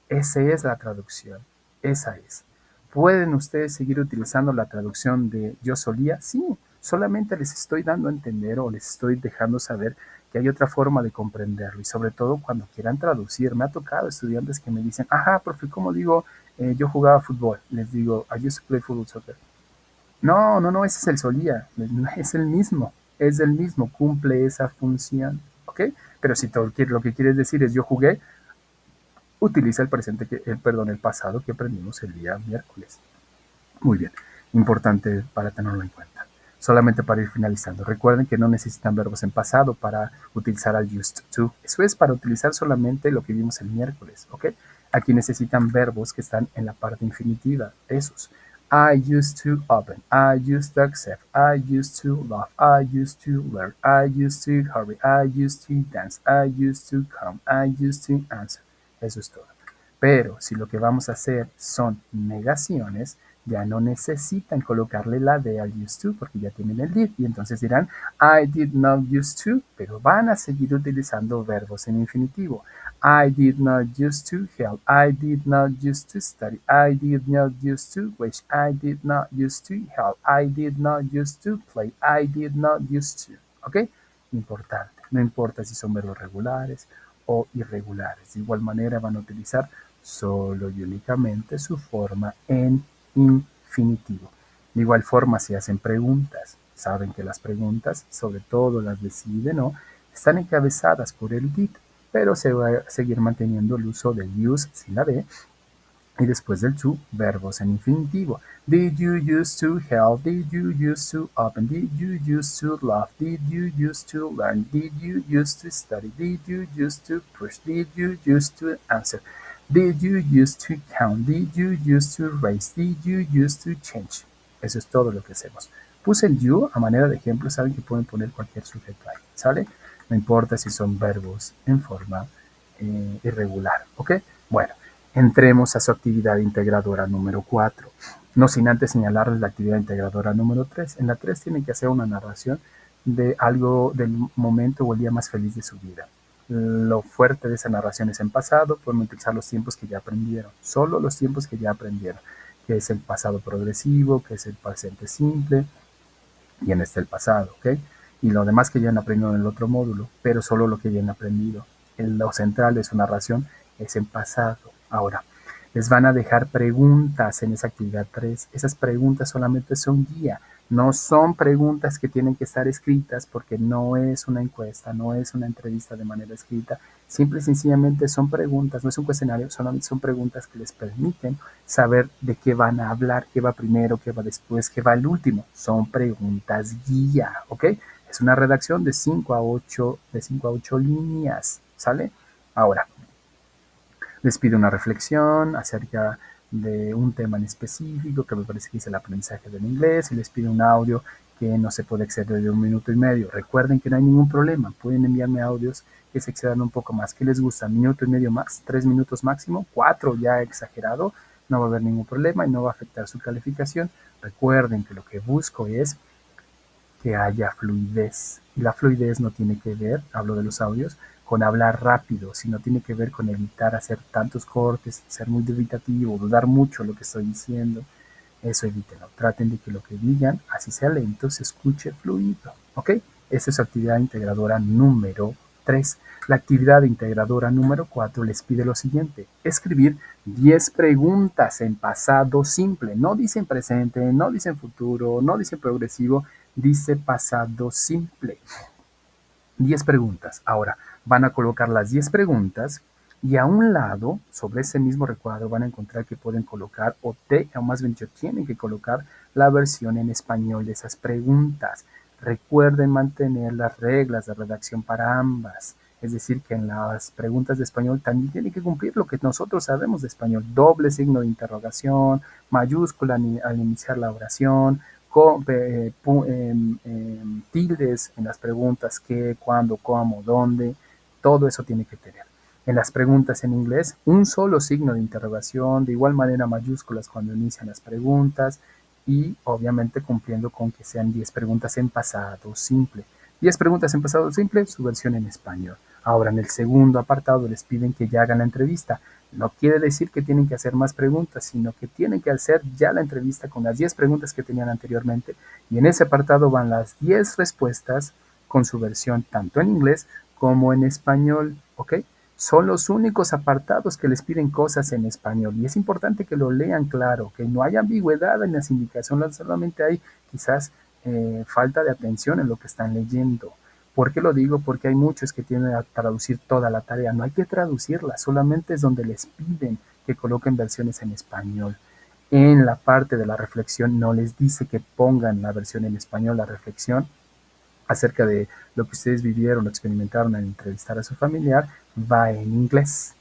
Esa es la traducción. Esa es. ¿Pueden ustedes seguir utilizando la traducción de yo solía? Sí, solamente les estoy dando a entender o les estoy dejando saber que hay otra forma de comprenderlo y sobre todo cuando quieran traducir. Me ha tocado estudiantes que me dicen, ajá, profe, ¿cómo digo? Yo jugaba fútbol. Les digo, I used to play football soccer. No, no, no, ese es el solía, no, es el mismo, cumple esa función, ¿ok? Pero si todo, lo que quieres decir es yo jugué, utiliza el presente, perdón, el pasado que aprendimos el día miércoles. Muy bien, importante para tenerlo en cuenta. Solamente para ir finalizando, recuerden que no necesitan verbos en pasado para utilizar al used to. Eso es para utilizar solamente lo que vimos el miércoles, ¿ok? Aquí necesitan verbos que están en la parte infinitiva, esos. I used to open, I used to accept, I used to love, I used to learn, I used to hurry, I used to dance, I used to come, I used to answer. Eso es todo. Pero si lo que vamos a hacer son negaciones, ya no necesitan colocarle la de al used to porque ya tienen el did y entonces dirán I did not used to, pero van a seguir utilizando verbos en infinitivo. I did not used to help, I did not used to study, I did not used to wish, I did not used to help, I did not used to play, I did not used to. ¿Ok? Importante. No importa si son verbos regulares o irregulares. De igual manera van a utilizar solo y únicamente su forma en infinitivo. De igual forma, si hacen preguntas, saben que las preguntas, sobre todo las de sí y de no, están encabezadas por el did, pero se va a seguir manteniendo el uso del use sin la d y después del to, verbos en infinitivo. Did you used to help? Did you used to open? Did you used to love? Did you used to learn? Did you used to study? Did you used to push? Did you used to answer? Did you used to count? Did you used to raise? Did you used to change? Eso es todo lo que hacemos. Puse el you a manera de ejemplo, saben que pueden poner cualquier sujeto ahí, ¿sale? No importa si son verbos en forma irregular, ¿ok? Bueno, entremos a su actividad integradora número 4. No sin antes señalarles la actividad integradora número 3. En la 3 tienen que hacer una narración de algo del momento o el día más feliz de su vida. Lo fuerte de esa narración es en pasado, pueden utilizar los tiempos que ya aprendieron, solo los tiempos que ya aprendieron, que es el pasado progresivo, que es el presente simple, y en este el pasado, ¿ok? Y lo demás que ya han aprendido en el otro módulo, pero solo lo que ya han aprendido. Lo central de su narración es en pasado. Ahora, les van a dejar preguntas en esa actividad 3. Esas preguntas solamente son guía, no son preguntas que tienen que estar escritas porque no es una encuesta, no es una entrevista de manera escrita. Simple y sencillamente son preguntas, no es un cuestionario, solamente son preguntas que les permiten saber de qué van a hablar, qué va primero, qué va después, qué va el último. Son preguntas guía, ¿ok? Es una redacción de 5 a 8, de 5 a 8 líneas, ¿sale? Ahora, les pido una reflexión acerca de un tema en específico, que me parece que es el aprendizaje del inglés, y les pido un audio que no se puede exceder de 1 minuto y medio. Recuerden que no hay ningún problema, pueden enviarme audios que se excedan un poco más. ¿Qué les gusta? ¿1 minuto y medio más? ¿3 minutos máximo? 4 ya exagerado, no va a haber ningún problema y no va a afectar su calificación. Recuerden que lo que busco es que haya fluidez. Y la fluidez no tiene que ver, hablo de los audios, con hablar rápido, sino tiene que ver con evitar hacer tantos cortes, ser muy dubitativo, dudar mucho lo que estoy diciendo. Eso evítenlo. Traten de que lo que digan, así sea lento, se escuche fluido. ¿Ok? Esa es su actividad integradora número 3. La actividad integradora número 4 les pide lo siguiente: escribir 10 preguntas en pasado simple. No dicen presente, no dicen futuro, no dicen progresivo, dice pasado simple. 10 preguntas. Ahora, van a colocar las 10 preguntas y a un lado, sobre ese mismo recuadro, van a encontrar que pueden colocar, o más bien tienen que colocar la versión en español de esas preguntas. Recuerden mantener las reglas de redacción para ambas. Es decir, que en las preguntas de español también tienen que cumplir lo que nosotros sabemos de español. Doble signo de interrogación, mayúscula al iniciar la oración, tildes en las preguntas qué, cuándo, cómo, dónde, todo eso tiene que tener. En las preguntas en inglés, un solo signo de interrogación, de igual manera mayúsculas cuando inician las preguntas y obviamente cumpliendo con que sean 10 preguntas en pasado simple. 10 preguntas en pasado simple, su versión en español. Ahora, en el segundo apartado les piden que ya hagan la entrevista. No quiere decir que tienen que hacer más preguntas, sino que tienen que hacer ya la entrevista con las 10 preguntas que tenían anteriormente. Y en ese apartado van las 10 respuestas con su versión tanto en inglés como en español, ¿ok? Son los únicos apartados que les piden cosas en español y es importante que lo lean claro, que no haya ambigüedad en las indicaciones, solamente hay quizás falta de atención en lo que están leyendo. ¿Por qué lo digo? Porque hay muchos que tienen a traducir toda la tarea. No hay que traducirla, solamente es donde les piden que coloquen versiones en español. En la parte de la reflexión no les dice que pongan la versión en español, la reflexión acerca de lo que ustedes vivieron o experimentaron al entrevistar a su familiar va en inglés.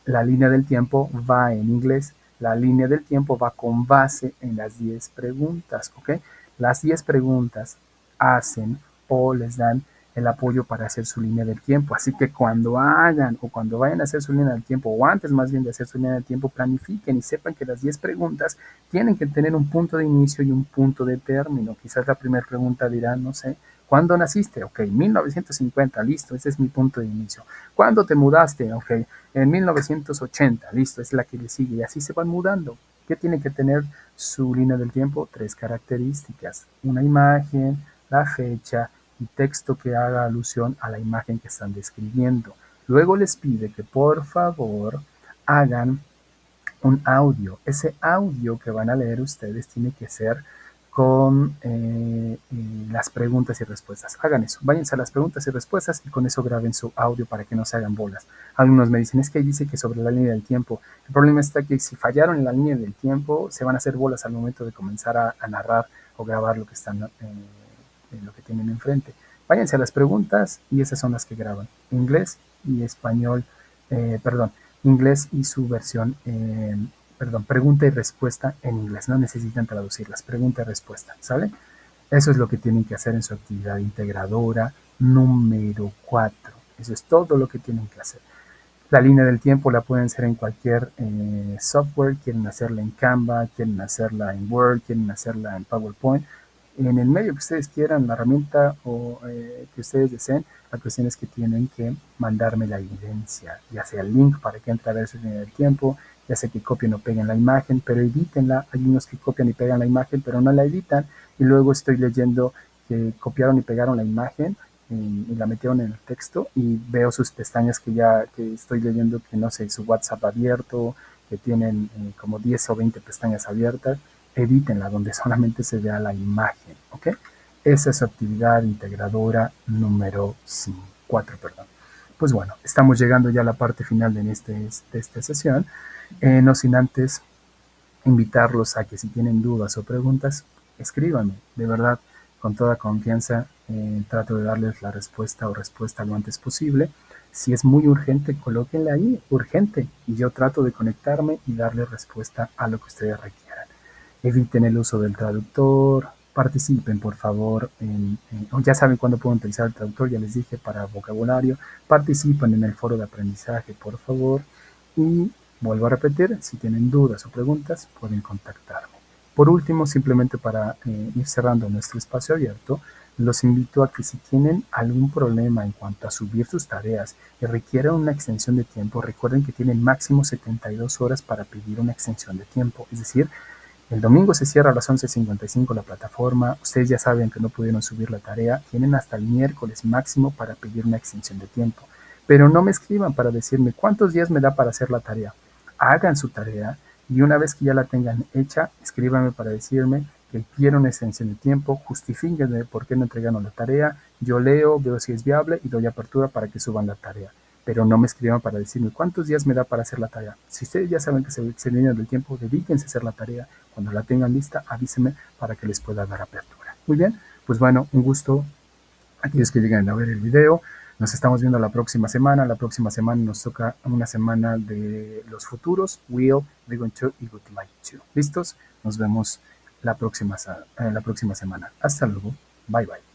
La línea del tiempo va en inglés. La línea del tiempo va con base en las 10 preguntas, ¿ok? Las 10 preguntas hacen o les dan el apoyo para hacer su línea del tiempo. Así que cuando hagan o cuando vayan a hacer su línea del tiempo, o antes más bien de hacer su línea del tiempo, planifiquen y sepan que las 10 preguntas tienen que tener un punto de inicio y un punto de término. Quizás la primera pregunta dirá, no sé, ¿cuándo naciste? Ok, 1950, listo, ese es mi punto de inicio. ¿Cuándo te mudaste? Ok, en 1980, listo, es la que le sigue. Y así se van mudando. ¿Qué tiene que tener su línea del tiempo? 3 características. Una imagen, la fecha y texto que haga alusión a la imagen que están describiendo. Luego les pide que por favor hagan un audio. Ese audio que van a leer ustedes tiene que ser con las preguntas y respuestas. Hagan eso, váyanse a las preguntas y respuestas y con eso graben su audio para que no se hagan bolas. Algunos me dicen, es que ahí dice que sobre la línea del tiempo. El problema está que si fallaron en la línea del tiempo, se van a hacer bolas al momento de comenzar a narrar o grabar lo que están, lo que tienen enfrente. Váyanse a las preguntas y esas son las que graban. Inglés y español, perdón, inglés y su versión, perdón, pregunta y respuesta en inglés. No necesitan traducirlas, pregunta y respuesta, ¿sale? Eso es lo que tienen que hacer en su actividad integradora número 4. Eso es todo lo que tienen que hacer. La línea del tiempo la pueden hacer en cualquier software, quieren hacerla en Canva, quieren hacerla en Word, quieren hacerla en PowerPoint, en el medio que ustedes quieran, la herramienta o que ustedes deseen. La cuestión es que tienen que mandarme la evidencia, ya sea el link para que entre a ver su línea del tiempo, ya sea que copien o peguen la imagen, pero edítenla. Hay unos que copian y pegan la imagen, pero no la editan, y luego estoy leyendo que copiaron y pegaron la imagen y la metieron en el texto y veo sus pestañas que estoy leyendo, que no sé, su WhatsApp abierto, que tienen como 10 o 20 pestañas abiertas. Edítenla donde solamente se vea la imagen, ¿ok? Esa es su actividad integradora número 4, perdón. Pues bueno, estamos llegando ya a la parte final de esta sesión, no sin antes invitarlos a que si tienen dudas o preguntas, escríbanme, de verdad, con toda confianza, trato de darles la respuesta o respuesta lo antes posible. Si es muy urgente, colóquenla ahí, urgente, y yo trato de conectarme y darle respuesta a lo que ustedes requieran. Eviten el uso del traductor, participen por favor, ya saben cuándo pueden utilizar el traductor, ya les dije, para vocabulario, participen en el foro de aprendizaje por favor, y vuelvo a repetir, si tienen dudas o preguntas pueden contactarme. Por último, simplemente para ir cerrando nuestro espacio abierto, los invito a que si tienen algún problema en cuanto a subir sus tareas y requieren una extensión de tiempo, recuerden que tienen máximo 72 horas para pedir una extensión de tiempo, es decir, el domingo se cierra a las 11:55 la plataforma. Ustedes ya saben que no pudieron subir la tarea. Tienen hasta el miércoles máximo para pedir una extensión de tiempo. Pero no me escriban para decirme cuántos días me da para hacer la tarea. Hagan su tarea y una vez que ya la tengan hecha, escríbanme para decirme que quiero una extensión de tiempo. Justifíquenme por qué no entregaron la tarea. Yo leo, veo si es viable y doy apertura para que suban la tarea. Pero no me escriban para decirme cuántos días me da para hacer la tarea. Si ustedes ya saben que se excedieron del tiempo, dedíquense a hacer la tarea. Cuando la tengan lista, avísenme para que les pueda dar apertura. Muy bien, pues bueno, un gusto a aquellos que lleguen a ver el video. Nos estamos viendo la próxima semana. La próxima semana nos toca una semana de los futuros. Will, be going to y would like to. ¿Listos? Nos vemos la próxima semana. Hasta luego. Bye bye.